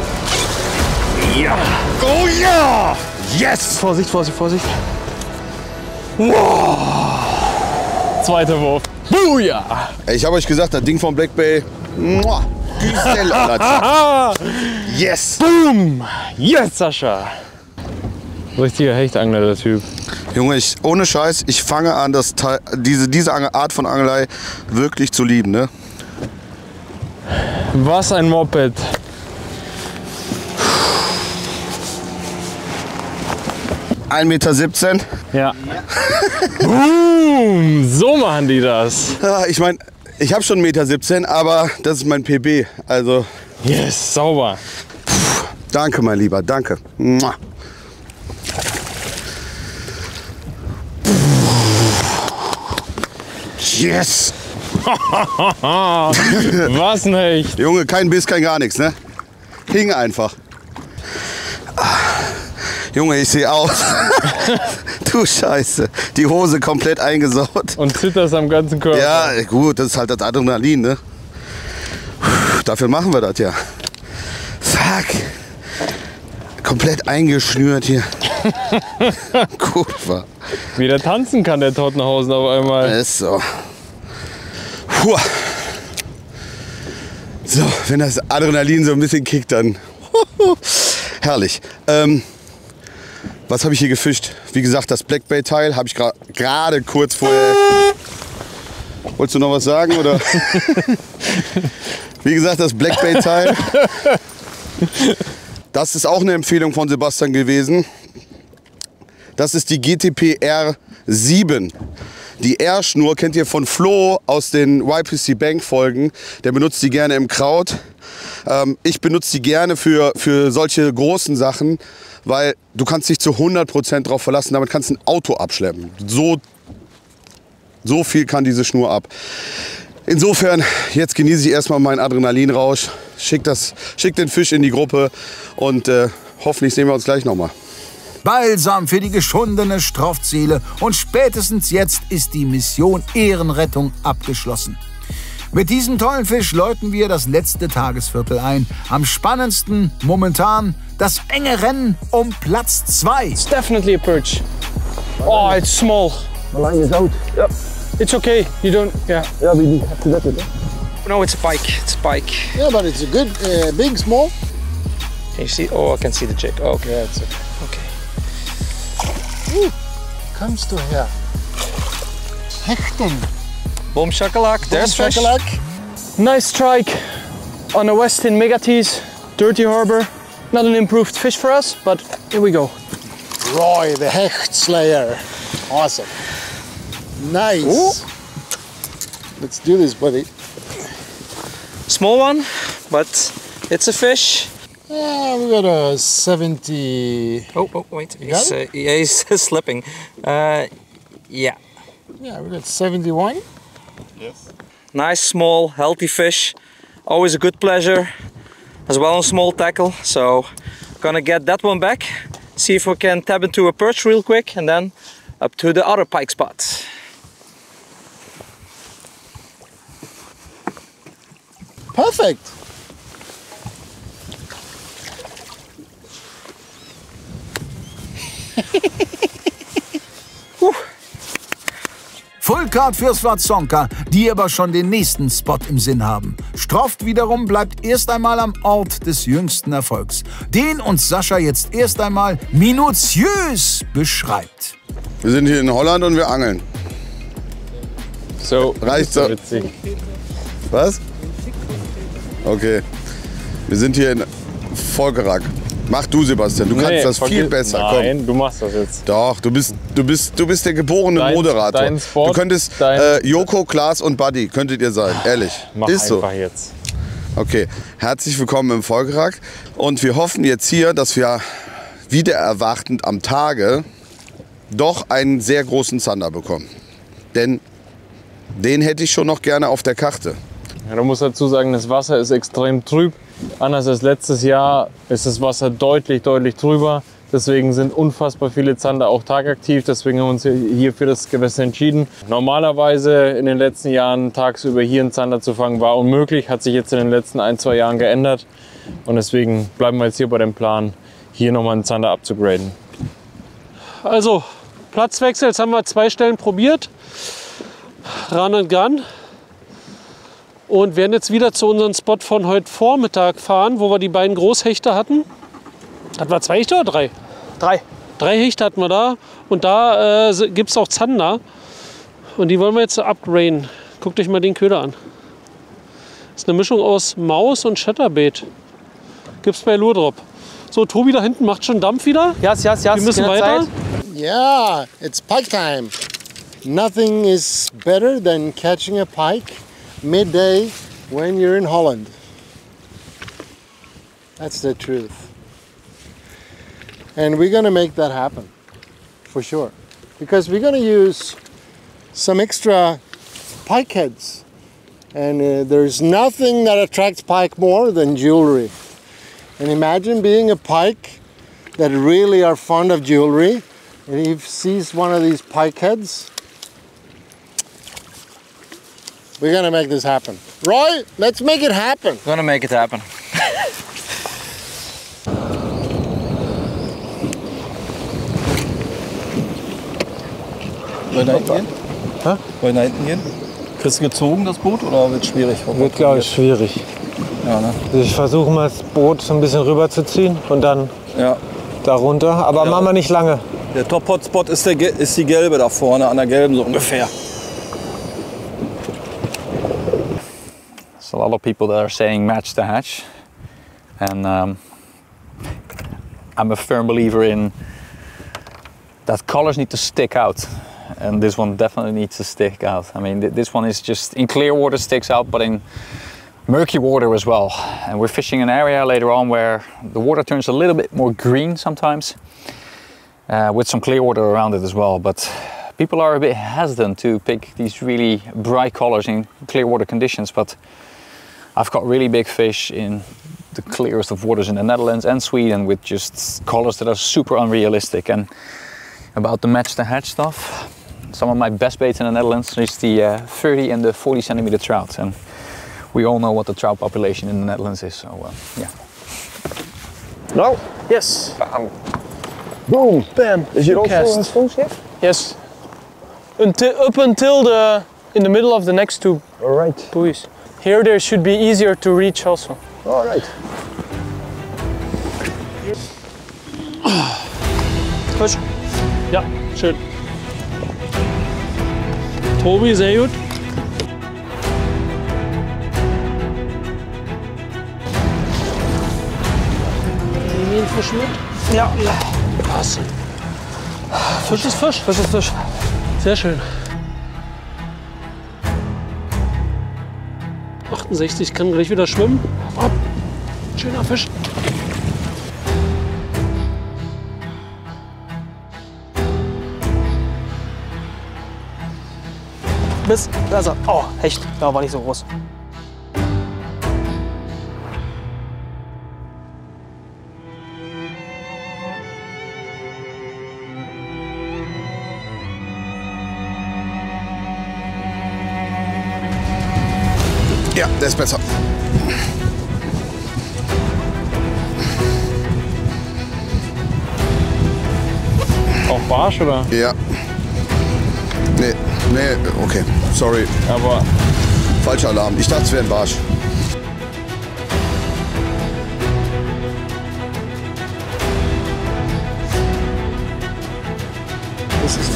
Speaker 6: Ja.
Speaker 9: Oh ja! Yes!
Speaker 6: Vorsicht, Vorsicht, Vorsicht. Wow. Zweiter Wurf. Booyah!
Speaker 9: Ich habe euch gesagt, das Ding von Black Bay. Yes!
Speaker 6: Boom! Yes, Sascha! Richtiger Hechtangler, der Typ.
Speaker 9: Junge, ohne Scheiß, ich fange an, diese Art von Angelei wirklich zu lieben, ne?
Speaker 6: Was ein Moped.
Speaker 9: $1,17 Meter.
Speaker 6: Ja. Boom! So machen die das.
Speaker 9: Ja, ich meine, ich habe schon 1,17 Meter, aber das ist mein PB. Also.
Speaker 6: Yes, sauber.
Speaker 9: Danke, mein Lieber, danke. Yes!
Speaker 6: Was ein Hecht.
Speaker 9: Junge, kein Biss, kein gar nichts, ne? Hing einfach. Junge, ich sehe aus. Du Scheiße. Die Hose komplett eingesaut.
Speaker 6: Und zitterst am ganzen Körper.
Speaker 9: Ja, gut, das ist halt das Adrenalin, ne? Dafür machen wir das ja. Fuck. Komplett eingeschnürt hier. Gut war.
Speaker 6: Wieder tanzen kann der Tottenhausen auf einmal.
Speaker 9: Ist so. Puh. So, wenn das Adrenalin so ein bisschen kickt, dann herrlich. Was habe ich hier gefischt? Wie gesagt, das Black Bay Teil habe ich gerade kurz vorher. Wolltest du noch was sagen oder? Wie gesagt, das Black Bay Teil. Das ist auch eine Empfehlung von Sebastian gewesen. Das ist die GTP R7. Die R-Schnur kennt ihr von Flo aus den YPC Bank Folgen. Der benutzt die gerne im Kraut. Ich benutze die gerne für solche großen Sachen, weil du kannst dich zu 100% drauf verlassen. Damit kannst du ein Auto abschleppen. So viel kann diese Schnur ab. Insofern, jetzt genieße ich erstmal meinen Adrenalinrausch. Schick den Fisch in die Gruppe und hoffentlich sehen wir uns gleich nochmal.
Speaker 1: Balsam für die geschundene Stroftseele und spätestens jetzt ist die Mission Ehrenrettung abgeschlossen. Mit diesem tollen Fisch läuten wir das letzte Tagesviertel ein. Am spannendsten momentan das enge Rennen um Platz 2.
Speaker 3: It's definitely a perch. Oh, it's small.
Speaker 7: The line is out.
Speaker 3: Yep. It's okay. You don't. Yeah.
Speaker 7: Yeah, we have to let it.
Speaker 3: No, it's a pike. It's a pike.
Speaker 13: Yeah, but it's a good, big, small.
Speaker 3: Can you see? Oh, I can see the jig. Oh, okay.
Speaker 13: Yeah, it's
Speaker 3: okay.
Speaker 13: Ooh, comes to here. Hechten.
Speaker 3: Boom shakalak. There's
Speaker 13: Boom
Speaker 3: fish.
Speaker 13: shakalak.
Speaker 3: Nice strike on the Westin Megatees, Dirty Harbor. Not an improved fish for us, but here we go.
Speaker 13: Roy, the Hecht Slayer. Awesome. Nice. Ooh. Let's do this, buddy.
Speaker 3: Small one, but it's a fish.
Speaker 13: Yeah, we got a 70.
Speaker 3: Oh, wait. He's slipping. Yeah.
Speaker 13: Yeah, we got 71.
Speaker 3: Yes. Nice, small, healthy fish. Always a good pleasure. As well as small tackle. So, gonna get that one back. See if we can tap into a perch real quick and then up to the other pike spot.
Speaker 13: Perfect.
Speaker 1: Full Card für Swatsonka, die aber schon den nächsten Spot im Sinn haben. Stroft wiederum bleibt erst einmal am Ort des jüngsten Erfolgs, den uns Sascha jetzt erst einmal minutiös beschreibt.
Speaker 9: Wir sind hier in Holland und wir angeln.
Speaker 6: So,
Speaker 9: reicht so.
Speaker 6: Witzig.
Speaker 9: Was? Okay. Wir sind hier in Volkerak. Mach du, Sebastian, du kannst das viel besser.
Speaker 6: Nein,
Speaker 9: komm.
Speaker 6: Du machst das jetzt.
Speaker 9: Doch, du bist der geborene Moderator.
Speaker 6: Dein Sport,
Speaker 9: du könntest Joko, Klaas und Buddy könntet ihr sein, ehrlich.
Speaker 6: Mach
Speaker 9: ist so.
Speaker 6: einfach jetzt.
Speaker 9: Okay, herzlich willkommen im Volkerak und wir hoffen jetzt hier, dass wir wieder erwartend am Tage doch einen sehr großen Zander bekommen. Denn den hätte ich schon noch gerne auf der Karte.
Speaker 6: Ja, du musst dazu sagen, das Wasser ist extrem trüb. Anders als letztes Jahr ist das Wasser deutlich trüber. Deswegen sind unfassbar viele Zander auch tagaktiv. Deswegen haben wir uns hier für das Gewässer entschieden. Normalerweise in den letzten Jahren tagsüber hier einen Zander zu fangen war unmöglich. Hat sich jetzt in den letzten 1-2 Jahren geändert. Und deswegen bleiben wir jetzt hier bei dem Plan, hier nochmal einen Zander abzugraden.
Speaker 10: Also Platzwechsel, jetzt haben wir 2 Stellen probiert. Run and Gun. Und werden jetzt wieder zu unserem Spot von heute Vormittag fahren, wo wir die beiden Großhechte hatten. Hatten wir 2 Hechte oder 3?
Speaker 3: 3.
Speaker 10: 3 Hechte hatten wir da. Und da gibt es auch Zander. Und die wollen wir jetzt upgraden. Guckt euch mal den Köder an. Das ist eine Mischung aus Maus und Chatterbait. Gibt's bei Lurdrop. So, Tobi da hinten macht schon Dampf wieder.
Speaker 3: Ja.
Speaker 10: Wir müssen weiter.
Speaker 13: Yeah, it's pike time. Nothing is better than catching a pike midday when you're in Holland. That's the truth. And we're gonna make that happen, for sure. Because we're gonna use some extra pike heads. And there's nothing that attracts pike more than jewelry. And imagine being a pike that really are fond of jewelry, and he sees one of these pike heads. We're gonna make this happen. Roy, let's make it happen.
Speaker 2: We're gonna make it happen.
Speaker 14: Wollen wir hinten gehen?
Speaker 8: Hä?
Speaker 14: Wollen wir hinten gehen? Kriegst du gezogen das Boot oder wird es schwierig?
Speaker 8: Wird, glaube ich, schwierig.
Speaker 14: Ja, ne?
Speaker 8: Also ich versuche mal das Boot so ein bisschen rüber zu ziehen und dann da runter. Aber machen wir nicht lange.
Speaker 14: Der Top-Hotspot ist die gelbe da vorne, an der gelben so ungefähr.
Speaker 5: There's a lot of people that are saying match the hatch. And I'm a firm believer in that colors need to stick out. And this one definitely needs to stick out. I mean, this one is just, in clear water sticks out, but in murky water as well. And we're fishing an area later on where the water turns a little bit more green sometimes, with some clear water around it as well. But people are a bit hesitant to pick these really bright colors in clear water conditions. But I've got really big fish in the clearest of waters in the Netherlands and Sweden with just colors that are super unrealistic. And about the match the hatch stuff, some of my best baits in the Netherlands is the 30 and the 40 centimeter trout. And we all know what the trout population in the Netherlands is, so yeah.
Speaker 3: No? Yes.
Speaker 7: Bam.
Speaker 3: Boom. Bam.
Speaker 7: Is it
Speaker 3: Cast.
Speaker 7: also a spoon skiff?
Speaker 3: Yes. Up until in the middle of the next two buoys. Here there should be easier to reach also.
Speaker 7: All right.
Speaker 10: Fisch. Ja, schön. Tobi, sehr gut. Nehmen wir den Fisch mit?
Speaker 3: Ja.
Speaker 10: Was? Fisch ist Fisch.
Speaker 3: Fisch ist Fisch.
Speaker 10: Sehr schön. 68, kann gleich wieder schwimmen. Hopp. Schöner Fisch.
Speaker 3: Bis, da ist er. Oh, Hecht. Ja, war nicht so groß.
Speaker 9: Ja, der ist besser.
Speaker 6: Auch Barsch, oder?
Speaker 9: Ja. Nee, okay, sorry.
Speaker 6: Aber
Speaker 9: falscher Alarm. Ich dachte, es wäre ein Barsch.
Speaker 3: Das ist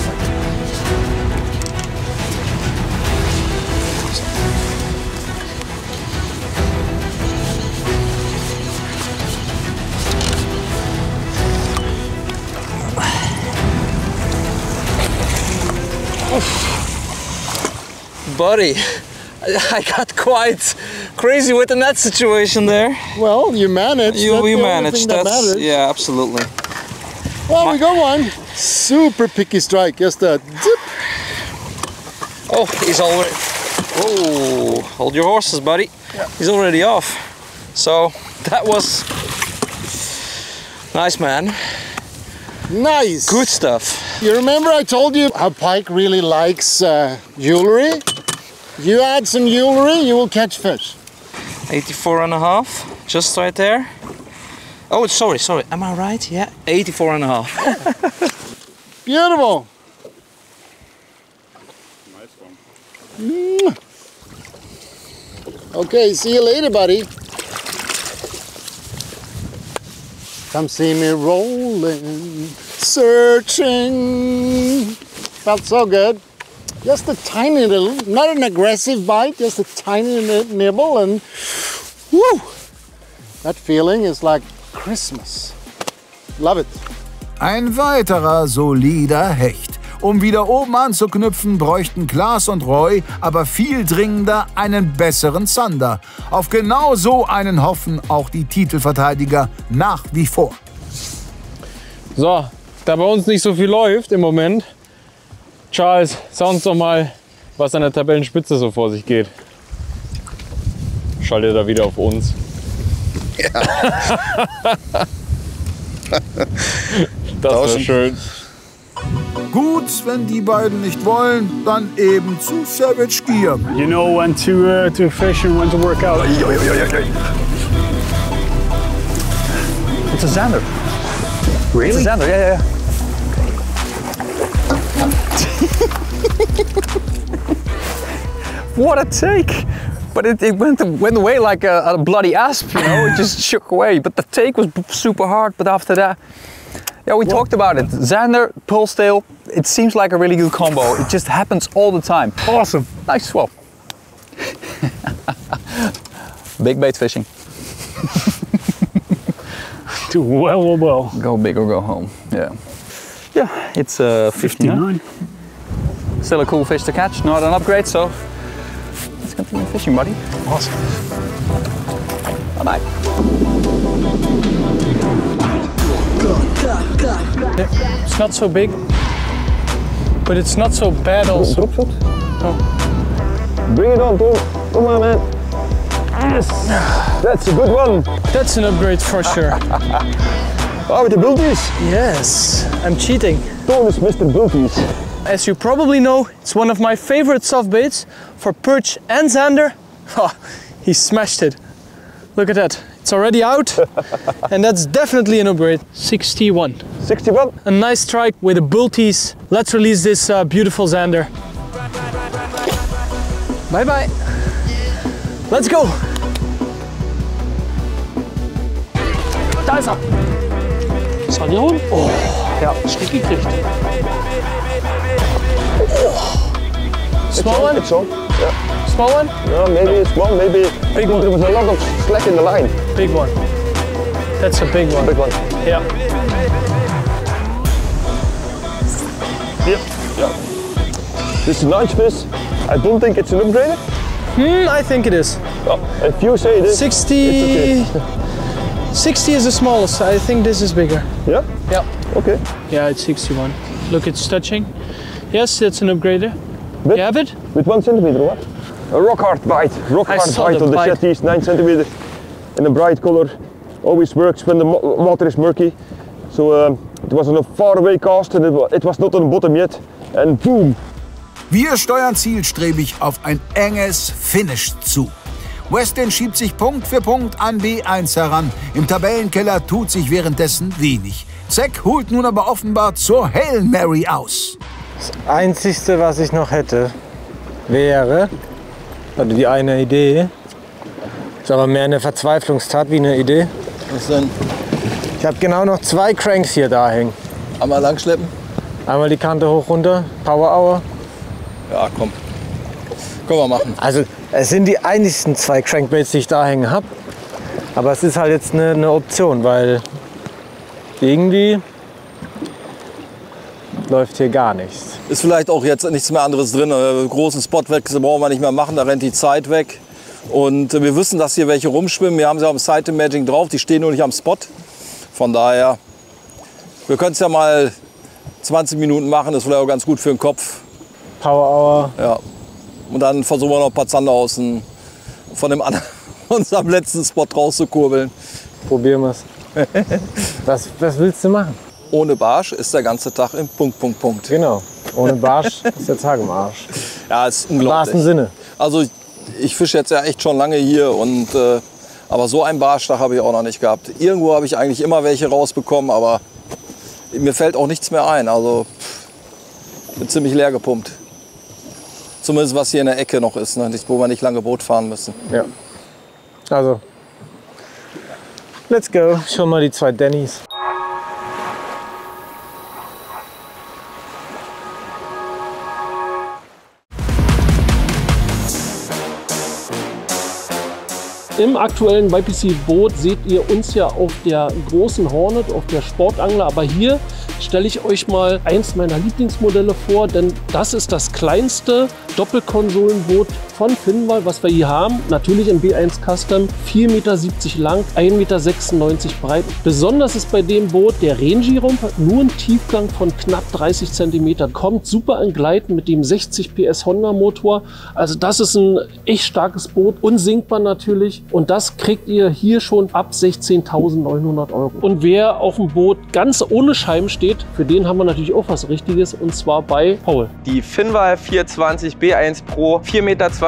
Speaker 2: Buddy, I got quite crazy with the net situation there.
Speaker 13: Well, you managed.
Speaker 2: We managed. That's yeah, absolutely.
Speaker 13: Well, we got one. Super picky strike. Just that. Zip.
Speaker 2: Oh, he's already Oh, hold your horses, buddy. Yeah. He's already off. So that was nice, man.
Speaker 13: Nice.
Speaker 2: Good stuff.
Speaker 13: You remember I told you how pike really likes jewelry? You add some jewelry, you will catch fish.
Speaker 2: 84.5, just right there. Oh, sorry. Am I right? Yeah, 84.5.
Speaker 13: Beautiful.
Speaker 9: Nice one.
Speaker 13: Okay, see you later, buddy. Come see me rolling, searching. Felt so good. Just a tiny little, not an aggressive bite, just a tiny nibble, and woo! That feeling is like Christmas. Love it.
Speaker 1: Ein weiterer solider Hecht. Um wieder oben anzuknüpfen, bräuchten Klaas und Roy aber viel dringender einen besseren Zander. Auf genau so einen hoffen auch die Titelverteidiger nach wie vor.
Speaker 6: So, da bei uns nicht so viel läuft im Moment, Charles, sag uns doch mal, was an der Tabellenspitze so vor sich geht. Schaltet da wieder auf uns.
Speaker 9: Ja.
Speaker 6: Das wäre schön.
Speaker 1: Gut, wenn die beiden nicht wollen, dann eben zu Savage Gear.
Speaker 4: You know when to fish and when to work out.
Speaker 5: It's a zander. Really? It's a zander, yeah. What a take! But it went away like a bloody asp, you know, it just shook away. But the take was super hard, but after that, yeah, we talked about it. Zander, pulse tail, it seems like a really good combo. It just happens all the time.
Speaker 4: Awesome.
Speaker 5: Nice swap. Big bait fishing.
Speaker 4: Do well.
Speaker 5: Go big or go home, yeah. Yeah, it's 59. Still a cool fish to catch, not an upgrade, so let's continue fishing, buddy.
Speaker 4: Awesome.
Speaker 5: Bye-bye.
Speaker 10: It's not so big, but it's not so bad also.
Speaker 7: Drop shot? Oh. Bring it on, Tom. Come on, man. Yes! That's a good one.
Speaker 10: That's an upgrade for sure.
Speaker 7: Oh, with the bulties?
Speaker 10: Yes, I'm cheating.
Speaker 7: Tom is Mr. Bulties.
Speaker 10: As you probably know, it's one of my favorite soft baits for perch and zander. Oh, he smashed it. Look at that. It's already out, and that's definitely an upgrade. 61.
Speaker 7: 61?
Speaker 10: A nice strike with the bulties. Let's release this beautiful zander. Bye-bye. Let's go. Da ist er.
Speaker 3: Sanjon?
Speaker 10: Oh,
Speaker 3: ja, schräg gekriegt.
Speaker 10: Small one?
Speaker 7: It's on. Yeah.
Speaker 10: Small one?
Speaker 7: No, maybe small, maybe big one. There was a lot of slack in the line.
Speaker 10: Big one. That's a big one.
Speaker 7: Big one.
Speaker 10: Yeah.
Speaker 7: Yep. Yeah. This is a nice fish. I don't think it's an upgrader.
Speaker 10: I think it is.
Speaker 7: Oh, if you say it is,
Speaker 10: 60.
Speaker 7: it's okay.
Speaker 10: 60 is the smallest. I think this is bigger.
Speaker 7: Yeah?
Speaker 10: Yeah.
Speaker 7: Okay.
Speaker 10: Yeah, it's 61. Look, it's touching. Yes, it's an upgrader.
Speaker 7: Bit?
Speaker 10: You have it?
Speaker 7: With 1 centimeter, what? A rock hard bite. Rock hard bite on the Shetties, 9 centimeter in a bright color. Always works when the water is murky. So it was on a far away cast and it was not on the bottom yet. And boom!
Speaker 1: Wir steuern zielstrebig auf ein enges Finish zu. Westin schiebt sich Punkt für Punkt an B1 heran. Im Tabellenkeller tut sich währenddessen wenig. Zack holt nun aber offenbar zur Hail Mary aus.
Speaker 8: Das Einzige, was ich noch hätte, wäre, also die eine Idee, ist aber mehr eine Verzweiflungstat wie eine Idee.
Speaker 14: Was denn?
Speaker 8: Ich habe genau noch 2 Cranks hier da hängen.
Speaker 14: Einmal langschleppen?
Speaker 8: Einmal die Kante hoch runter, Power Hour.
Speaker 14: Ja, komm. Können wir machen.
Speaker 8: Also es sind die einzigsten 2 Crankbaits, die ich da hängen habe. Aber es ist halt jetzt eine Option, weil irgendwie läuft hier gar nichts.
Speaker 14: Ist vielleicht auch jetzt nichts mehr anderes drin. Großen Spotwechsel brauchen wir nicht mehr machen, da rennt die Zeit weg. Und wir wissen, dass hier welche rumschwimmen. Wir haben sie am Sight Imaging drauf, die stehen nur nicht am Spot. Von daher, wir können es ja mal 20 Minuten machen, das ist vielleicht auch ganz gut für den Kopf.
Speaker 8: Power Hour.
Speaker 14: Ja. Und dann versuchen wir noch ein paar Zander von dem anderen, unserem letzten Spot rauszukurbeln.
Speaker 8: Probieren wir es. Was willst du machen?
Speaker 14: Ohne Barsch ist der ganze Tag im Punkt.
Speaker 8: Genau. Ohne Barsch ist der Tag im Arsch.
Speaker 14: Ja, ist unglaublich.
Speaker 8: Im wahrsten Sinne.
Speaker 14: Also ich fische jetzt ja echt schon lange hier und aber so einen Barschtag habe ich auch noch nicht gehabt. Irgendwo habe ich eigentlich immer welche rausbekommen, aber mir fällt auch nichts mehr ein. Also bin ziemlich leer gepumpt. Zumindest was hier in der Ecke noch ist, ne? Wo wir nicht lange Boot fahren müssen.
Speaker 8: Ja. Also, let's go. Schon mal die 2 Dannys.
Speaker 10: Im aktuellen YPC-Boot seht ihr uns ja auf der großen Hornet, auf der Sportangler. Aber hier stelle ich euch mal eins meiner Lieblingsmodelle vor, denn das ist das kleinste Doppelkonsolenboot von Finnwall, was wir hier haben. Natürlich im B1 Custom, 4,70 Meter lang, 1,96 Meter breit. Besonders ist bei dem Boot der Renji-Rumpf, hat nur einen Tiefgang von knapp 30 cm. Kommt super an Gleiten mit dem 60 PS Honda Motor. Also das ist ein echt starkes Boot, unsinkbar natürlich. Und das kriegt ihr hier schon ab 16.900 €. Und wer auf dem Boot ganz ohne Scheiben steht, für den haben wir natürlich auch was Richtiges, und zwar bei Paul.
Speaker 15: Die Finnwall 420 B1 Pro, 4,20 Meter x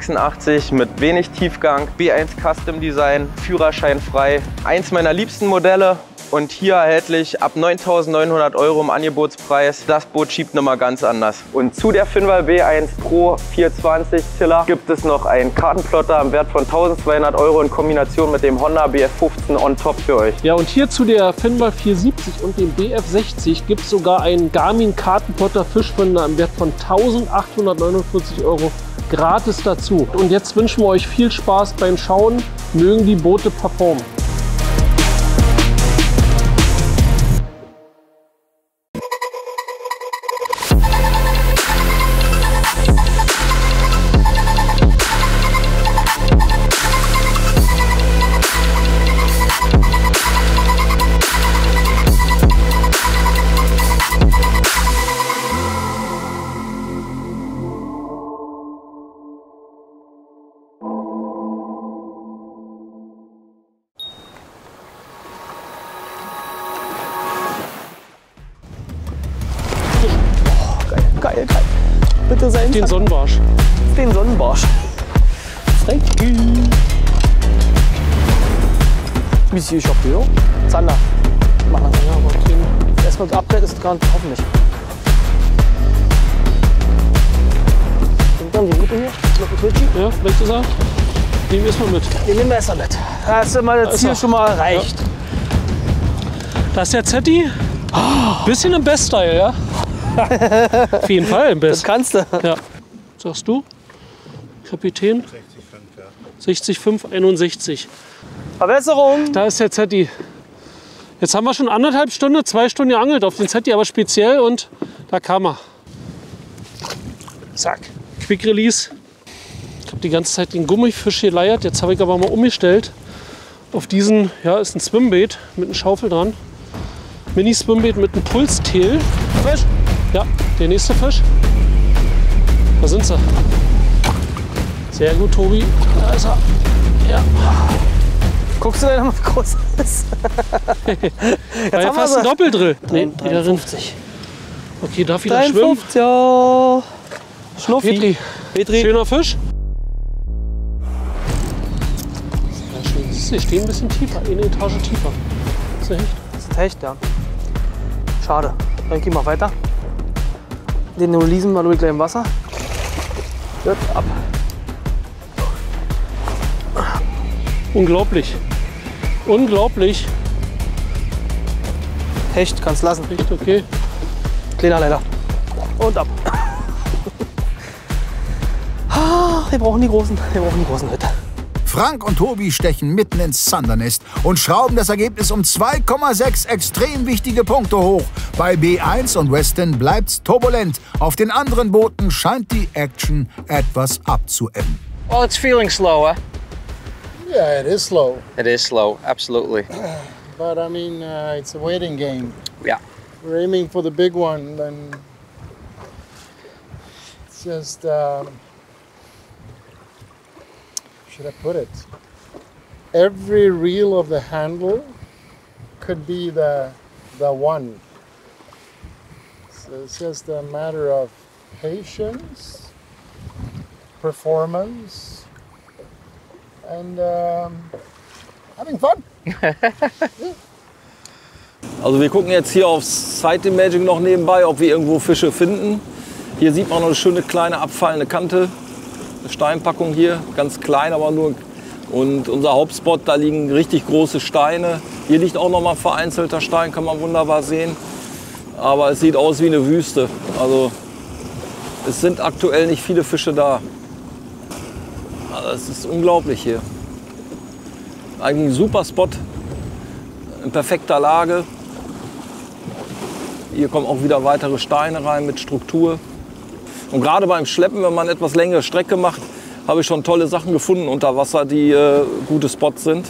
Speaker 15: 1,86 mit wenig Tiefgang, B1 Custom Design, führerscheinfrei. Eins meiner liebsten Modelle. Und hier erhältlich ab 9.900 € im Angebotspreis. Das Boot schiebt nochmal ganz anders. Und zu der Finnwall B1 Pro 420 Tiller gibt es noch einen Kartenplotter im Wert von 1.200 € in Kombination mit dem Honda BF15 on top für euch.
Speaker 10: Ja, und hier zu der Finnwall 470 und dem BF60 gibt es sogar einen Garmin Kartenplotter Fischfinder im Wert von 1.849 € gratis dazu. Und jetzt wünschen wir euch viel Spaß beim Schauen. Mögen die Boote performen.
Speaker 3: Geil. Bitte sein.
Speaker 10: Den Sonnenbarsch.
Speaker 3: Den Sonnenbarsch. Frankie. Monsieur Chapeau. Zander. Machen wir. Ja, aber kriegen. Erstmal das Update ist gerade hoffentlich. Und dann die Route hier. Noch ein Twitchy.
Speaker 10: Ja, möchtest du sagen? Nehmen wir erstmal mit.
Speaker 3: Den nehmen wir erstmal mit. Da ist immer das Ziel schon mal erreicht.
Speaker 10: Ja. Da ist der Zetti. Bisschen im Best-Style, ja? Auf jeden Fall im Best.
Speaker 3: Das kannst du.
Speaker 10: Ja. Sagst du? Kapitän? 60,5, 61.
Speaker 3: Verbesserung.
Speaker 10: Da ist der Zetti. Jetzt haben wir schon 1,5 Stunden, 2 Stunden geangelt auf den Zetti, aber speziell, und da kam er. Zack. Quick Release. Ich habe die ganze Zeit den Gummifisch geleiert. Jetzt habe ich aber mal umgestellt auf diesen, ja, ist ein Swimbeet mit einer Schaufel dran. Mini-Swimbeet mit einem Pulstail. Fisch. Ja, der nächste Fisch. Da sind sie. Sehr gut, Tobi. Da ist er. Ja.
Speaker 3: Guckst du denn noch, wie groß das ist?
Speaker 10: War ja fast ein Doppeldrill. Nee,
Speaker 3: 53.
Speaker 10: Okay, darf wieder
Speaker 3: 53,
Speaker 10: schwimmen.
Speaker 3: Ja. Schnuffi.
Speaker 10: Petri. Schöner Fisch. Ja, schön. Sie stehen ein bisschen tiefer, eine Etage tiefer. Das ist ein Hecht.
Speaker 3: Das ist ein Hecht, ja. Schade. Dann gehen wir weiter. Den releasen wir gleich im Wasser. Gut, ab.
Speaker 10: Unglaublich. Unglaublich.
Speaker 3: Hecht, kannst lassen.
Speaker 10: Hecht, okay.
Speaker 3: Kleiner leider. Und ab. Wir brauchen die großen Hütte.
Speaker 1: Frank und Tobi stechen mitten ins Zandernest und schrauben das Ergebnis um 2,6 extrem wichtige Punkte hoch. Bei B1 und Weston bleibt's turbulent. Auf den anderen Booten scheint die Action etwas abzuebben.
Speaker 2: Well, it's feeling slower.
Speaker 13: Yeah, it is slow.
Speaker 2: It is slow, absolutely.
Speaker 13: But I mean, it's a waiting game.
Speaker 2: Yeah.
Speaker 13: We're aiming for the big one, and it's just should I put it? Every reel of the handle could be the one. So it's just a matter of patience, performance, and having fun.
Speaker 14: Also wir gucken jetzt hier aufs Side Imaging noch nebenbei, ob wir irgendwo Fische finden. Hier sieht man noch eine schöne kleine abfallende Kante, eine Steinpackung hier, ganz klein, aber nur. Und unser Hauptspot, da liegen richtig große Steine. Hier liegt auch noch mal ein vereinzelter Stein, kann man wunderbar sehen. Aber es sieht aus wie eine Wüste. Also es sind aktuell nicht viele Fische da. Also es ist unglaublich hier. Eigentlich ein super Spot, in perfekter Lage. Hier kommen auch wieder weitere Steine rein mit Struktur. Und gerade beim Schleppen, wenn man etwas längere Strecke macht, habe ich schon tolle Sachen gefunden unter Wasser, die gute Spots sind.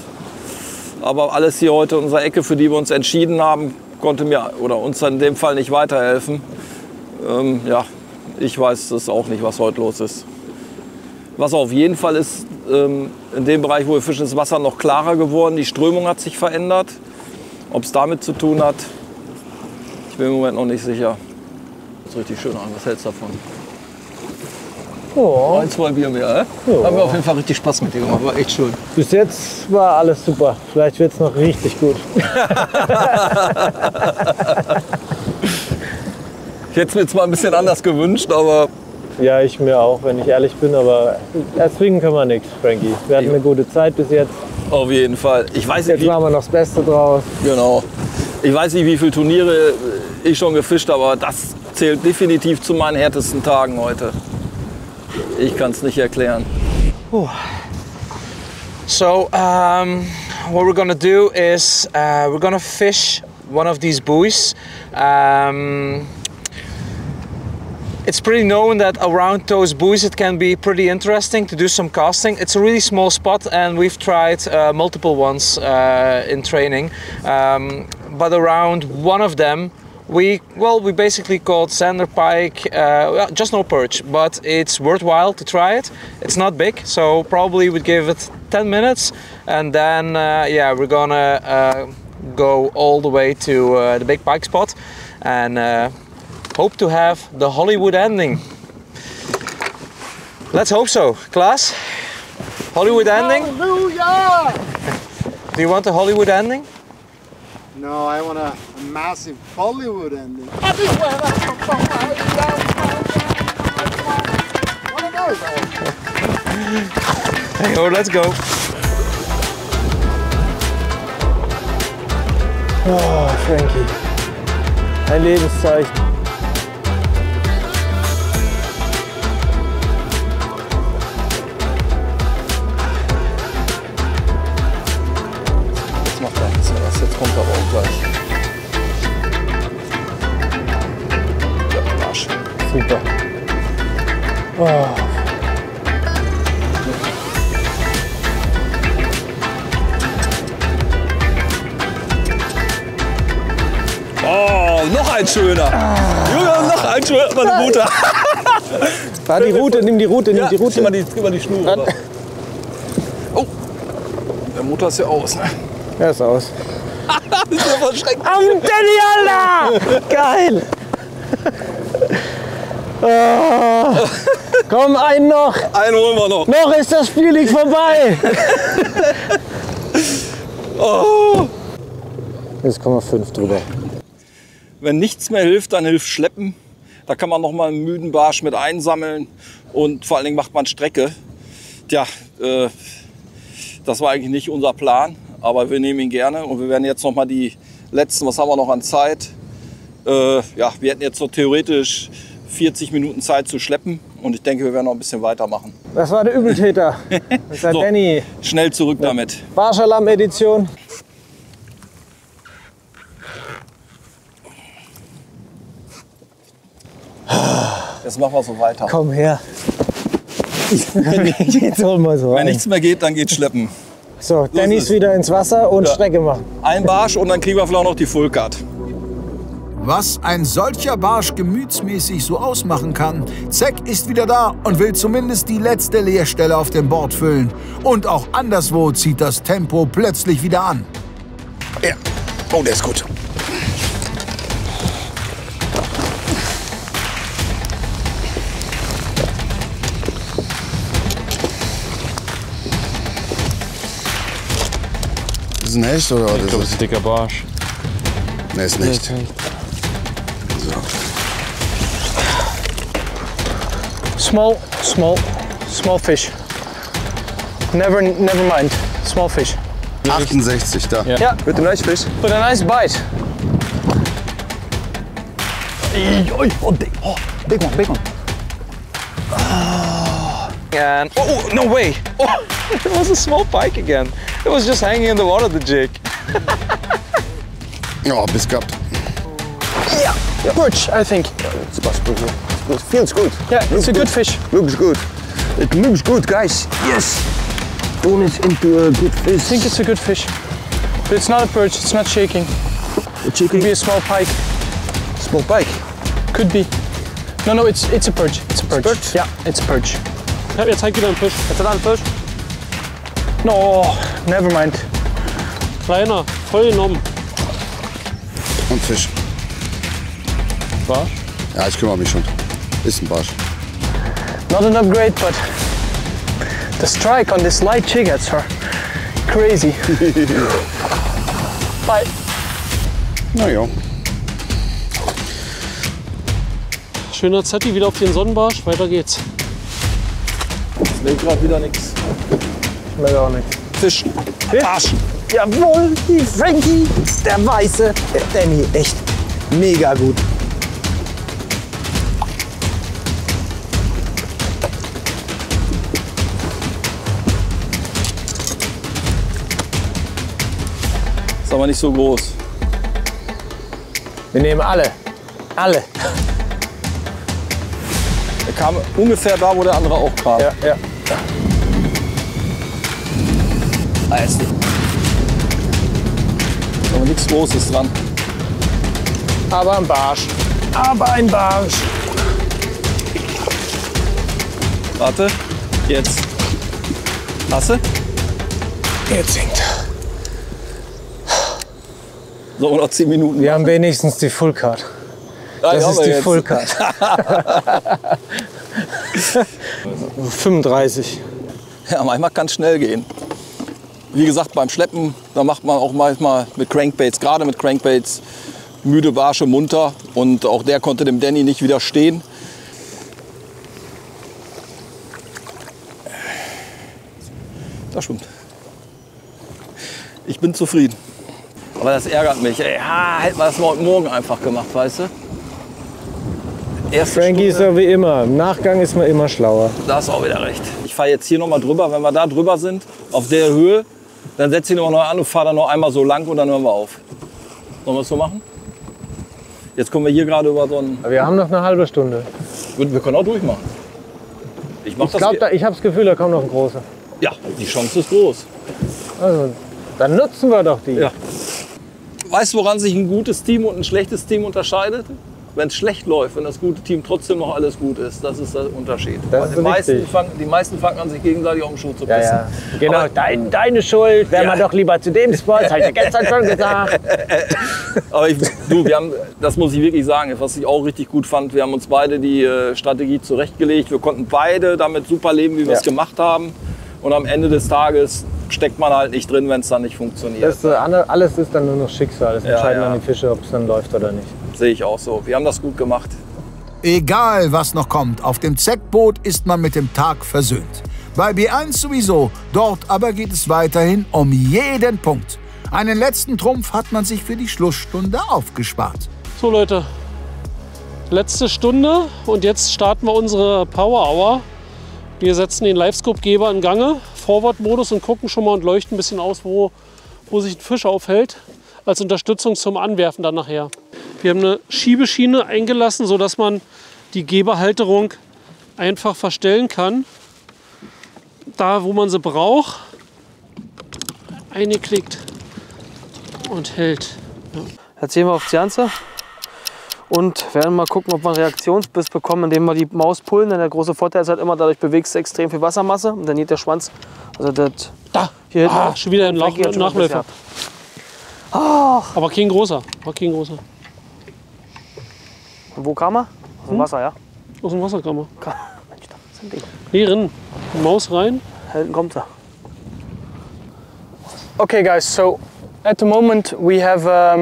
Speaker 14: Aber alles hier heute in unserer Ecke, für die wir uns entschieden haben, konnte mir oder uns in dem Fall nicht weiterhelfen. Ja, ich weiß es auch nicht, was heute los ist. Was auf jeden Fall ist, in dem Bereich, wo wir fischen, ist das Wasser noch klarer geworden. Die Strömung hat sich verändert. Ob es damit zu tun hat, ich bin im Moment noch nicht sicher. Das ist richtig schön an. Was hältst du davon?
Speaker 8: Oh.
Speaker 14: 1, 2 Bier mehr, ja. Haben wir auf jeden Fall richtig Spaß mit dir gemacht. War echt schön.
Speaker 8: Bis jetzt war alles super. Vielleicht wird es noch richtig gut.
Speaker 14: Ich hätte es mir zwar ein bisschen anders gewünscht, aber...
Speaker 8: Ja, ich mir auch, wenn ich ehrlich bin. Aber erzwingen können wir nichts, Frankie. Wir hatten eine gute Zeit bis jetzt.
Speaker 14: Auf jeden Fall. Ich weiß
Speaker 8: nicht, jetzt machen wir noch das Beste draus.
Speaker 14: Genau. Ich weiß nicht, wie viele Turniere ich schon gefischt habe, aber das zählt definitiv zu meinen härtesten Tagen heute. Ich kann es nicht erklären.
Speaker 2: So what we're gonna do is we're gonna fish one of these buoys. It's pretty known that around those buoys it can be pretty interesting to do some casting. It's a really small spot and we've tried multiple ones in training. But around one of them we basically caught sander pike, just no perch, but it's worthwhile to try it. It's not big, so probably we'd give it 10 minutes and then yeah, we're gonna go all the way to the big pike spot and hope to have the Hollywood ending. Let's hope so. Klaas, Hollywood ending?
Speaker 13: Hallelujah!
Speaker 2: Do you want a Hollywood ending?
Speaker 13: No, I want a massive Hollywood ending.
Speaker 2: Hey, oh, let's go.
Speaker 8: Oh, Frankie. Ein Lebenszeichen.
Speaker 14: Jetzt macht er ein bisschen was. Jetzt kommt er aber auch gleich. Ja, Arsch.
Speaker 8: Super. Oh.
Speaker 14: Oh, noch ein schöner. Junge, noch ein schöner. Meine Rute.
Speaker 8: Fahr die Rute, nimm die Rute, nimm die Rute.
Speaker 14: Gib mal die Schnur. Oh, der Motor ist ja aus, ne?
Speaker 8: Er ist aus.
Speaker 14: Das ist ja verschreckt.
Speaker 8: Am Danny, Alter! Geil! Oh. Komm, einen noch!
Speaker 14: Einen holen wir noch.
Speaker 8: Noch ist das Spiel nicht vorbei!
Speaker 14: Oh.
Speaker 8: Jetzt kommen wir 5 drüber.
Speaker 14: Wenn nichts mehr hilft, dann hilft Schleppen. Da kann man noch mal einen müden Barsch mit einsammeln und vor allen Dingen macht man Strecke. Tja, das war eigentlich nicht unser Plan, aber wir nehmen ihn gerne und wir werden jetzt noch mal die letzten, was haben wir noch an Zeit? Ja, wir hätten jetzt so theoretisch 40 Minuten Zeit zu schleppen und ich denke, wir werden noch ein bisschen weitermachen.
Speaker 8: Das war der Übeltäter. Das ist der
Speaker 14: So,
Speaker 8: Danny.
Speaker 14: Schnell zurück damit.
Speaker 8: Barschalam-Edition.
Speaker 14: Jetzt machen wir so weiter.
Speaker 8: Komm her. Jetzt holen wir so
Speaker 14: Wenn
Speaker 8: rein.
Speaker 14: nichts mehr geht, dann geht Schleppen.
Speaker 8: So, Danny ist wieder ins Wasser und
Speaker 14: Ja.
Speaker 8: Strecke machen.
Speaker 14: Ein Barsch und dann kriegen wir vielleicht noch die Full Cut.
Speaker 1: Was ein solcher Barsch gemütsmäßig so ausmachen kann. Zack ist wieder da und will zumindest die letzte Leerstelle auf dem Board füllen. Und auch anderswo zieht das Tempo plötzlich wieder an.
Speaker 9: Ja. Oh, der ist gut. Ist ein Hecht oder was?
Speaker 6: Ich glaube, es ist ein dicker Barsch.
Speaker 9: Ne, ist nicht. So.
Speaker 3: Small fish. Never mind. Small fish.
Speaker 9: 68, da.
Speaker 3: Yeah.
Speaker 7: With a nice fish.
Speaker 3: With a nice bite.
Speaker 12: Oh, big one.
Speaker 2: And oh no way! Oh, it was a small pike again. It was just hanging in the water, the jig.
Speaker 9: Oh, Biss gehabt.
Speaker 3: Yeah, perch, I think.
Speaker 7: It's possible. It feels good.
Speaker 3: Yeah, it's a good fish.
Speaker 7: Looks good. It looks good, guys. Yes. Turn it into a good fish.
Speaker 3: I think it's a good fish. But it's not a perch, it's not shaking.
Speaker 7: It's shaking?
Speaker 3: Could be a small pike.
Speaker 7: Small pike?
Speaker 3: Could be. No, it's a perch. It's a perch.
Speaker 7: Perch?
Speaker 3: Yeah, it's a perch.
Speaker 10: Ja, jetzt zeigt wieder einen Fisch.
Speaker 3: Ist das ein Fisch? No, never mind.
Speaker 10: Kleiner, voll genommen.
Speaker 9: Und Fisch.
Speaker 10: Barsch?
Speaker 9: Ja, ich kümmere mich schon. Ist ein Barsch.
Speaker 3: Not an upgrade, but the strike on this light jig heads are crazy. Bye.
Speaker 9: Na ja.
Speaker 10: Schöner Zetti wieder auf den Sonnenbarsch. Weiter geht's.
Speaker 14: Ich will gerade wieder nichts.
Speaker 3: Ich merke auch nichts.
Speaker 14: Fisch.
Speaker 12: Barsch. Jawohl, die Frankie, der Weiße. Der Danny, echt mega gut.
Speaker 14: Ist aber nicht so groß.
Speaker 12: Wir nehmen alle. Alle.
Speaker 14: Er kam ungefähr da, wo der andere auch kam.
Speaker 12: Ja.
Speaker 14: Ist aber nichts Großes dran.
Speaker 3: Aber ein Barsch.
Speaker 14: Warte, jetzt. Hast du?
Speaker 3: Jetzt sinkt.
Speaker 14: So, noch 10 Minuten.
Speaker 12: Wir haben wenigstens die Full Card. Das ist die Full Card.
Speaker 3: 35.
Speaker 14: Ja, manchmal kann es schnell gehen. Wie gesagt, beim Schleppen, da macht man auch manchmal mit Crankbaits, gerade mit Crankbaits, müde Barsche munter. Und auch der konnte dem Danny nicht widerstehen. Das stimmt. Ich bin zufrieden. Aber das ärgert mich. Ey, hätten wir das mal heute Morgen einfach gemacht, weißt du?
Speaker 8: Frankie ist ja wie immer. Im Nachgang ist man immer schlauer.
Speaker 14: Da hast du auch wieder recht. Ich fahre jetzt hier noch mal drüber. Wenn wir da drüber sind, auf der Höhe, dann setze ich noch mal an und fahre dann noch einmal so lang und dann hören wir auf. Sollen wir es so machen? Jetzt kommen wir hier gerade über so einen...
Speaker 8: Wir haben noch eine halbe Stunde.
Speaker 14: Wir können auch durchmachen. Ich
Speaker 8: Ich habe das Gefühl, da kommt noch ein großer.
Speaker 14: Ja, die Chance ist groß.
Speaker 8: Also, dann nutzen wir doch die.
Speaker 14: Ja. Weißt du, woran sich ein gutes Team und ein schlechtes Team unterscheidet? Wenn es schlecht läuft, wenn das gute Team trotzdem noch alles gut ist, das ist der Unterschied.
Speaker 8: Das ist
Speaker 14: die meisten fangen an, sich gegenseitig auf den Schuh zu pissen.
Speaker 8: Ja. Genau,
Speaker 14: Aber,
Speaker 8: deine Schuld, wären wir doch lieber zu dem Spot, das habe ich gestern schon gesagt.
Speaker 14: Aber das muss ich wirklich sagen, was ich auch richtig gut fand, wir haben uns beide die Strategie zurechtgelegt. Wir konnten beide damit super leben, wie wir es gemacht haben. Und am Ende des Tages steckt man halt nicht drin, wenn es dann nicht funktioniert.
Speaker 8: Alles ist dann nur noch Schicksal. Es entscheiden dann die Fische, ob es dann läuft oder nicht.
Speaker 14: Sehe ich auch so. Wir haben das gut gemacht.
Speaker 1: Egal, was noch kommt, auf dem Zack-Boot ist man mit dem Tag versöhnt. Bei B1 sowieso, dort aber geht es weiterhin um jeden Punkt. Einen letzten Trumpf hat man sich für die Schlussstunde aufgespart.
Speaker 10: So Leute, letzte Stunde und jetzt starten wir unsere Power Hour. Wir setzen den Livescope-Geber in Gange, Forward-Modus und gucken schon mal und leuchten ein bisschen aus, wo sich ein Fisch aufhält, als Unterstützung zum Anwerfen dann nachher. Wir haben eine Schiebeschiene eingelassen, sodass man die Geberhalterung einfach verstellen kann. Da, wo man sie braucht, eingeklickt und hält. Ja.
Speaker 3: Jetzt sehen wir auf die Ganze. Und werden mal gucken, ob wir einen Reaktionsbiss bekommen, indem wir die Maus pullen. Denn der große Vorteil ist halt immer, dadurch bewegst du extrem viel Wassermasse und dann geht der Schwanz. Also das
Speaker 10: da!
Speaker 3: Hier hinten.
Speaker 10: Schon wieder ein Nachläufer. Aber kein großer.
Speaker 3: Und wo kam er? Aus dem Wasser, ja?
Speaker 10: Aus dem Wasser kam er.
Speaker 3: Mensch, da ist ein Ding.
Speaker 10: Nee, rein. Maus rein.
Speaker 3: Hinten kommt er. Okay, guys, so at the moment we have a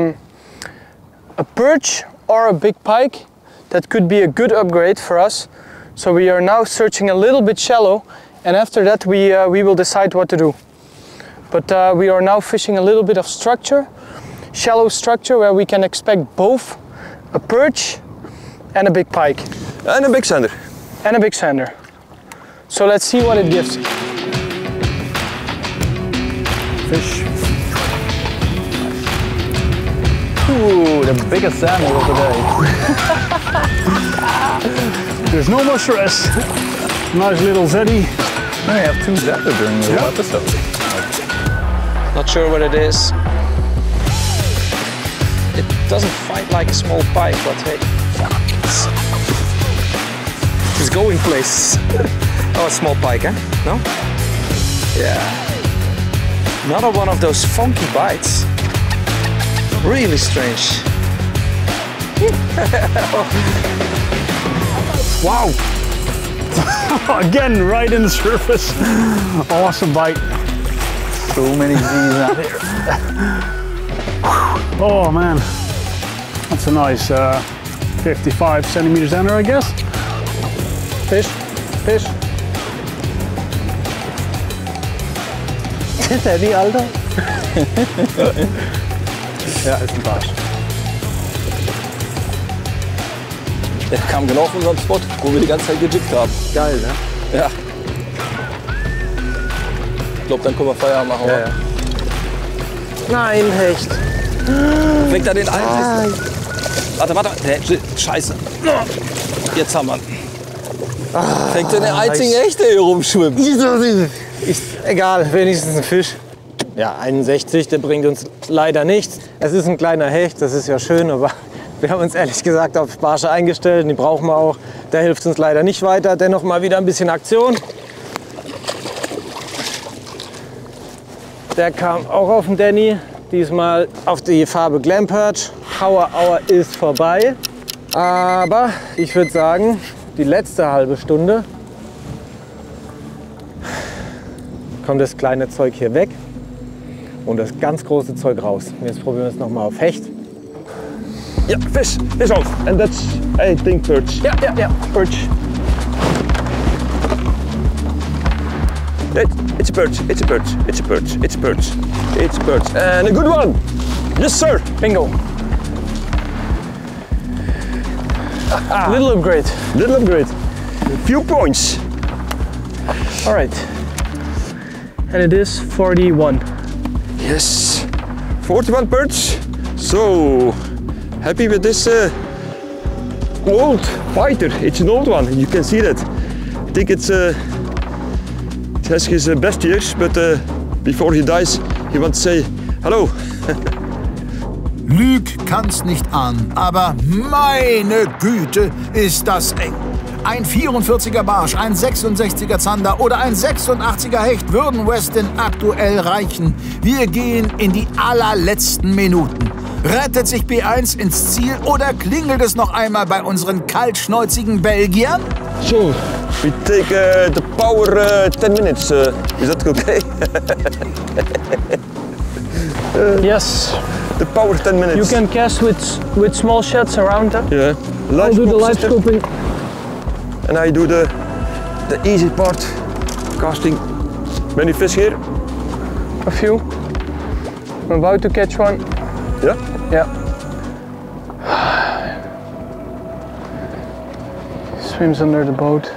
Speaker 3: perch or a big pike that could be a good upgrade for us. So we are now searching a little bit shallow, and after that we will decide what to do. But we are now fishing a little bit of structure, shallow structure, where we can expect both a perch and a big pike.
Speaker 7: And a big sander.
Speaker 3: And a big sander. So let's see what it gives.
Speaker 5: Fish. Ooh, the biggest salmon of the day.
Speaker 4: There's no more stress. Nice little zeddy.
Speaker 5: No, you have 2 zappers during the whole episode.
Speaker 2: Not sure what it is. It doesn't fight like a small pike, but hey, it's going places. Oh, a small pike, eh? No? Yeah. Another one of those funky bites. Really strange.
Speaker 4: Wow. Again, right in the surface. Awesome bite.
Speaker 5: So many G's out here.
Speaker 4: Oh man, that's a nice 55 centimeters under, I guess.
Speaker 3: Fish. Ist der wie, Alter?
Speaker 5: Ja, ist ein Barsch.
Speaker 14: Der kam genau auf unseren Spot, wo wir die ganze Zeit gejiggt haben.
Speaker 3: Geil, ne?
Speaker 14: Ja. Ich glaube, dann können wir Feierabend machen, oder?
Speaker 3: Ja. Nein, Hecht.
Speaker 14: Fängt er den ein? Warte. Scheiße. Jetzt haben wir ihn. Fängt er den einzigen Hecht, der hier rumschwimmt?
Speaker 8: Egal, wenigstens ein Fisch. Ja, 61, der bringt uns leider nichts. Es ist ein kleiner Hecht, das ist ja schön, aber wir haben uns ehrlich gesagt auf Barsche eingestellt und die brauchen wir auch. Der hilft uns leider nicht weiter. Dennoch mal wieder ein bisschen Aktion. Der kam auch auf den Danny, diesmal auf die Farbe Glam Perch. Hour ist vorbei, aber ich würde sagen, die letzte halbe Stunde kommt das kleine Zeug hier weg und das ganz große Zeug raus. Jetzt probieren wir es noch mal auf Hecht.
Speaker 7: Ja, fish on. And that's, I think, perch.
Speaker 3: Ja, perch.
Speaker 7: It's a perch. And a good one. Yes, sir.
Speaker 3: Bingo. Little upgrade.
Speaker 7: A few points.
Speaker 3: All right. And it is 41.
Speaker 7: Yes. 41 perch. So happy with this old fighter. It's an old one. You can see that. I think it has his best years, but before he dies, he wants to say hello.
Speaker 1: Lüg kann's nicht ahnen, aber meine Güte ist das eng. Ein 44er Barsch, ein 66er Zander oder ein 86er Hecht würden Westin aktuell reichen. Wir gehen in die allerletzten Minuten. Rettet sich B1 ins Ziel oder klingelt es noch einmal bei unseren kaltschnäuzigen Belgiern?
Speaker 7: So, we take the power 10 minutes. Is that okay?
Speaker 3: Yes.
Speaker 7: The power 10 minutes.
Speaker 3: You can cast with small sheds around them.
Speaker 7: Yeah.
Speaker 3: I'll do the live scoping.
Speaker 7: And I do the easy part, casting. Many fish here?
Speaker 3: A few. I'm about to catch one.
Speaker 7: Yeah?
Speaker 3: Yeah. Swims under the boat.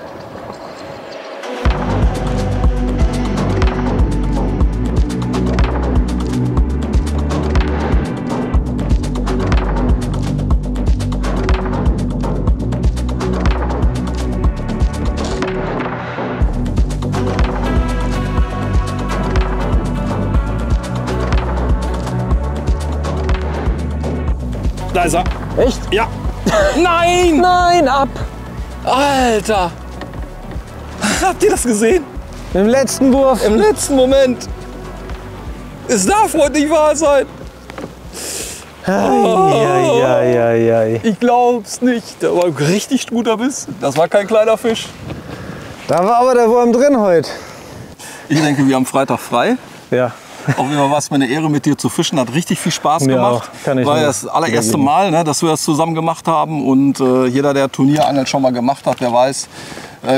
Speaker 7: Da ist er.
Speaker 3: Echt?
Speaker 7: Ja,
Speaker 14: Nein!
Speaker 8: Nein, ab!
Speaker 14: Alter! Habt ihr das gesehen?
Speaker 8: Im letzten Wurf.
Speaker 14: Im letzten Moment. Es darf wohl nicht wahr sein.
Speaker 8: Ich
Speaker 14: glaub's nicht. Der war ein richtig guter Biss. Das war kein kleiner Fisch.
Speaker 8: Da war aber der Wurm drin heute.
Speaker 14: Ich denke, wir haben Freitag frei.
Speaker 8: Ja.
Speaker 14: Auf jeden Fall war es mir eine Ehre, mit dir zu fischen. Hat richtig viel Spaß
Speaker 8: Mir
Speaker 14: gemacht.
Speaker 8: auch. Kann ich
Speaker 14: war
Speaker 8: nur
Speaker 14: das allererste
Speaker 8: bestätigen.
Speaker 14: Mal, ne, dass wir das zusammen gemacht haben. Und jeder, der Turnierangeln schon mal gemacht hat, der weiß,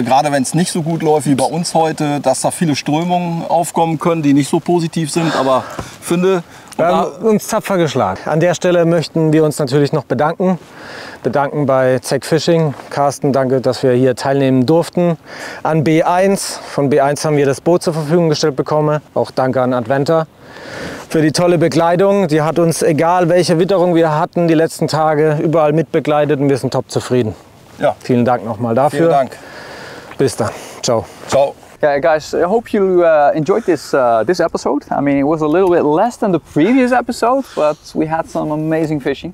Speaker 14: gerade wenn es nicht so gut läuft wie bei uns heute, dass da viele Strömungen aufkommen können, die nicht so positiv sind. Aber ich finde,
Speaker 8: wir haben uns tapfer geschlagen. An der Stelle möchten wir uns natürlich noch bedanken. Bedanken bei Zec Fishing. Carsten, danke, dass wir hier teilnehmen durften. An B1. Von B1 haben wir das Boot zur Verfügung gestellt bekommen. Auch danke an Adventa für die tolle Begleitung. Die hat uns, egal welche Witterung wir hatten, die letzten Tage überall mitbegleitet und wir sind top zufrieden.
Speaker 14: Ja.
Speaker 8: Vielen Dank nochmal dafür.
Speaker 14: Vielen Dank.
Speaker 8: Bis dann. Ciao.
Speaker 14: Ciao.
Speaker 5: Yeah, guys, I hope you enjoyed this episode. I mean, it was a little bit less than the previous episode, but we had some amazing fishing,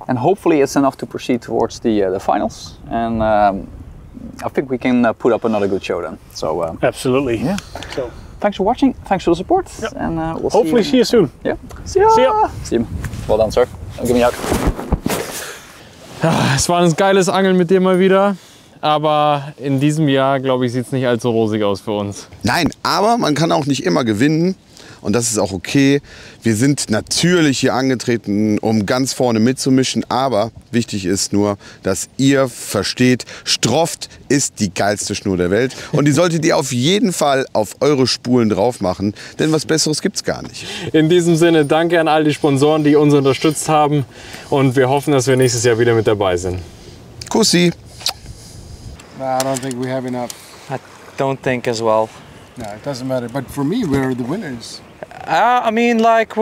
Speaker 5: and hopefully it's enough to proceed towards the finals. And I think we can put up another good show then. So
Speaker 4: absolutely.
Speaker 5: Yeah. So thanks for watching. Thanks for the support, and we'll
Speaker 4: hopefully see you soon.
Speaker 5: Yeah.
Speaker 4: See ya.
Speaker 5: See you. Well done, sir. Give me a hug.
Speaker 6: Ja, es war ein geiles Angeln mit dir mal wieder. Aber in diesem Jahr, glaube ich, sieht es nicht allzu rosig aus für uns.
Speaker 9: Nein, aber man kann auch nicht immer gewinnen. Und das ist auch okay. Wir sind natürlich hier angetreten, um ganz vorne mitzumischen. Aber wichtig ist nur, dass ihr versteht, Strofft ist die geilste Schnur der Welt. Und die solltet ihr auf jeden Fall auf eure Spulen drauf machen. Denn was Besseres gibt's gar nicht.
Speaker 6: In diesem Sinne, danke an all die Sponsoren, die uns unterstützt haben. Und wir hoffen, dass wir nächstes Jahr wieder mit dabei sind.
Speaker 9: Kussi.
Speaker 13: No, I don't think we have enough.
Speaker 2: I don't think as well.
Speaker 13: No, it doesn't matter. But for me, we're the winners.
Speaker 2: I mean, like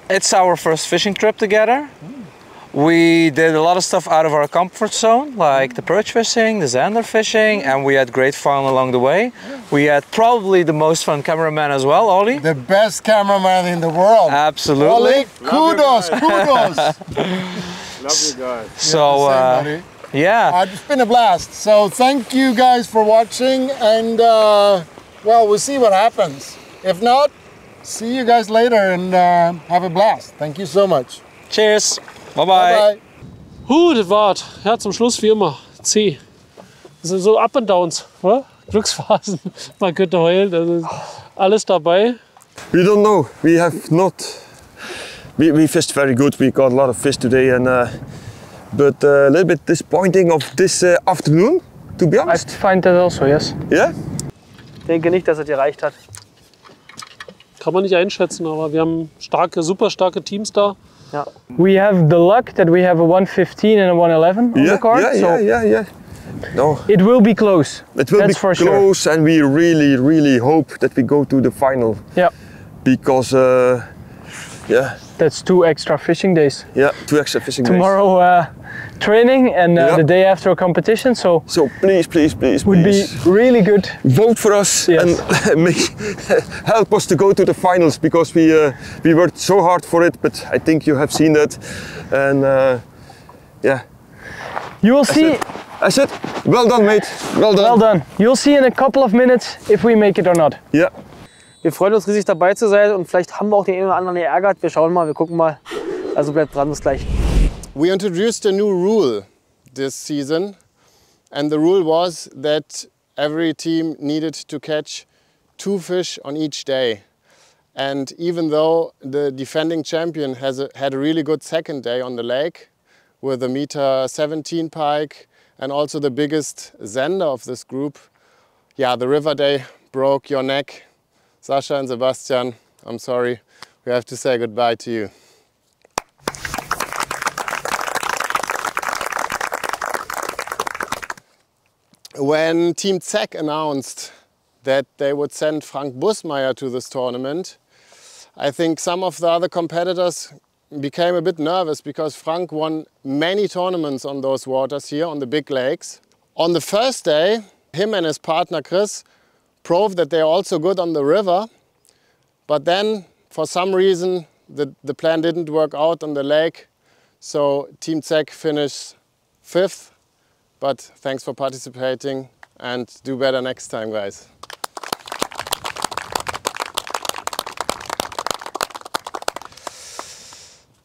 Speaker 2: it's our first fishing trip together. We did a lot of stuff out of our comfort zone, like the perch fishing, the zander fishing, and we had great fun along the way. We had probably the most fun cameraman as well, Ollie.
Speaker 13: The best cameraman in the world.
Speaker 2: Absolutely.
Speaker 13: Ollie, kudos, kudos.
Speaker 2: Love
Speaker 13: you guys.
Speaker 2: So, yeah.
Speaker 13: It's been a blast. So thank you guys for watching, and well, we'll see what happens. If not, see you guys later and have a blast. Thank you so much.
Speaker 2: Cheers. Bye
Speaker 13: bye.
Speaker 10: Das war's. Ja, zum Schluss wie immer. C. Das sind so Up and Downs, oder? Glücksphasen. Man könnte heulen. Das ist alles dabei.
Speaker 7: We don't know. We have not. We fished very good. We got a lot of fish today, and but a little bit disappointing of this afternoon, to be honest.
Speaker 3: I find that also, yes.
Speaker 7: Yeah?
Speaker 3: Ich denke nicht, dass es gereicht hat.
Speaker 10: Kann man nicht einschätzen, aber wir haben super starke Teams da.
Speaker 3: Yeah. We have the luck that we have a 115 and a 111 on the card.
Speaker 7: Yeah. No.
Speaker 3: It will be close.
Speaker 7: It will
Speaker 3: That's
Speaker 7: be
Speaker 3: for
Speaker 7: close,
Speaker 3: sure.
Speaker 7: and we really, really hope that we go to the final.
Speaker 3: Yeah.
Speaker 7: Because, yeah.
Speaker 3: That's 2 extra fishing days.
Speaker 7: Yeah, 2 extra fishing
Speaker 3: Tomorrow training and the day after a competition. So
Speaker 7: please,
Speaker 3: would be really good.
Speaker 7: Vote for us and help us to go to the finals, because we worked so hard for it. But I think you have seen that, and yeah.
Speaker 3: You will see.
Speaker 7: I said, well done, mate. Well done.
Speaker 3: Well done. You'll see in a couple of minutes if we make it or not.
Speaker 7: Yeah.
Speaker 3: Wir freuen uns riesig dabei zu sein und vielleicht haben wir auch den einen oder anderen geärgert. Wir schauen mal, wir gucken mal. Also bleibt dran, bis gleich.
Speaker 13: We introduced a new rule this season, and the rule was that every team needed to catch 2 fish on each day. And even though the defending champion had a really good second day on the lake with a 1.17 pike and also the biggest zander of this group, yeah, the river day broke your neck. Sascha and Sebastian, I'm sorry, we have to say goodbye to you. When Team Zec announced that they would send Frank Bussmeier to this tournament, I think some of the other competitors became a bit nervous, because Frank won many tournaments on those waters here on the big lakes. On the first day, him and his partner Chris proved that they're also good on the river, but then for some reason the plan didn't work out on the lake, So Team Zek finished 5th, but thanks for participating and do better next time, guys.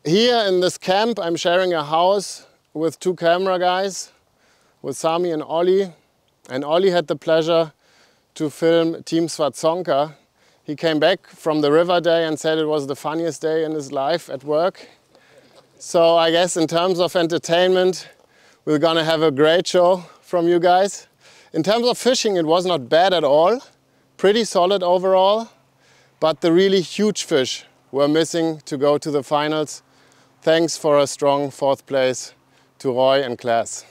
Speaker 13: Here in this camp, I'm sharing a house with 2 camera guys, with Sami and Olli. And Olli had the pleasure to film Team Swatsonka. He came back from the river day and said it was the funniest day in his life at work. So I guess in terms of entertainment, we're gonna have a great show from you guys. In terms of fishing, it was not bad at all. Pretty solid overall, but the really huge fish were missing to go to the finals. Thanks for a strong 4th place to Roy and Klaas.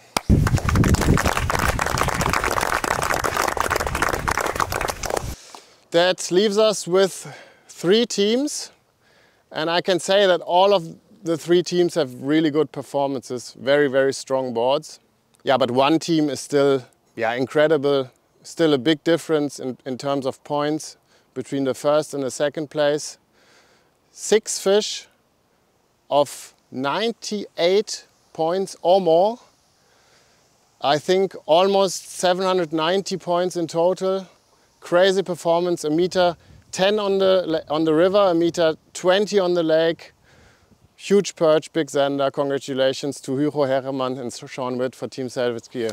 Speaker 13: That leaves us with 3 teams, and I can say that all of the 3 teams have really good performances, very, very strong boards. Yeah, but 1 team is still incredible, still a big difference in terms of points between the 1st and the 2nd place. 6 fish of 98 points or more. I think almost 790 points in total. Crazy performance, 1.10 meter on the river, 1.20 meter on the lake. Huge perch, big zander. Congratulations to Hugo Herremann and Sean Witt for Team Salvage Gear.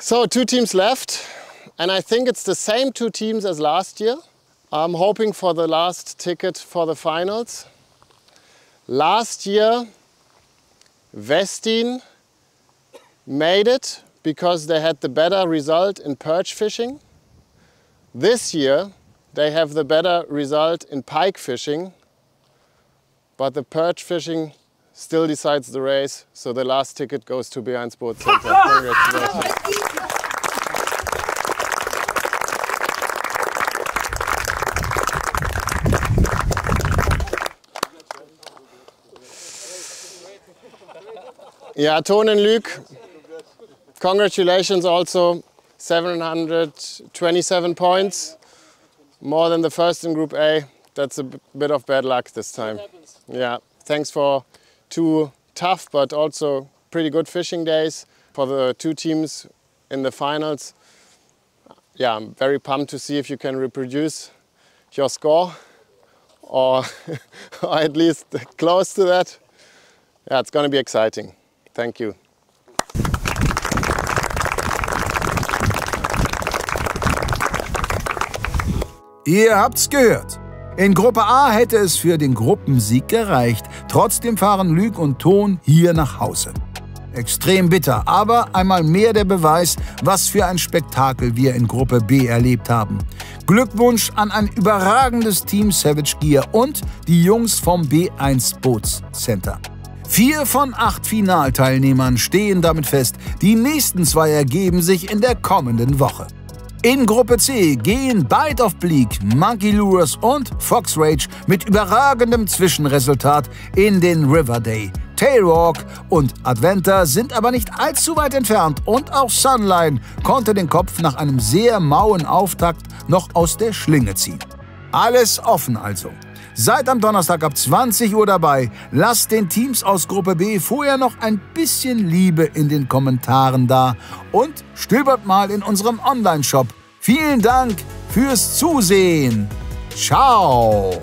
Speaker 13: So 2 teams left, and I think it's the same 2 teams as last year. I'm hoping for the last ticket for the finals. Last year, Westin made it because they had the better result in perch fishing. This year, they have the better result in pike fishing, but the perch fishing still decides the race, so the last ticket goes to B1 Boat Center. Congratulations. Yeah, Ton and Luc, congratulations also. 727 points, more than the 1st in Group A. That's a bit of bad luck this time. Yeah, thanks for 2 tough but also pretty good fishing days for the 2 teams in the finals. Yeah, I'm very pumped to see if you can reproduce your score or at least close to that. Yeah, it's going to be exciting. Thank you.
Speaker 1: Ihr habt's gehört. In Gruppe A hätte es für den Gruppensieg gereicht. Trotzdem fahren Luc und Ton hier nach Hause. Extrem bitter, aber einmal mehr der Beweis, was für ein Spektakel wir in Gruppe B erlebt haben. Glückwunsch an ein überragendes Team Savage Gear und die Jungs vom B1 Boats Center. 4 von 8 Finalteilnehmern stehen damit fest. Die nächsten 2 ergeben sich in der kommenden Woche. In Gruppe C gehen Bite of Bleak, Monkey Lures und Fox Rage mit überragendem Zwischenresultat in den River Day. Tailwalk und Adventure sind aber nicht allzu weit entfernt und auch Sunline konnte den Kopf nach einem sehr mauen Auftakt noch aus der Schlinge ziehen. Alles offen also. Seid am Donnerstag ab 20 Uhr dabei. Lasst den Teams aus Gruppe B vorher noch ein bisschen Liebe in den Kommentaren da und stöbert mal in unserem Online-Shop. Vielen Dank fürs Zusehen. Ciao.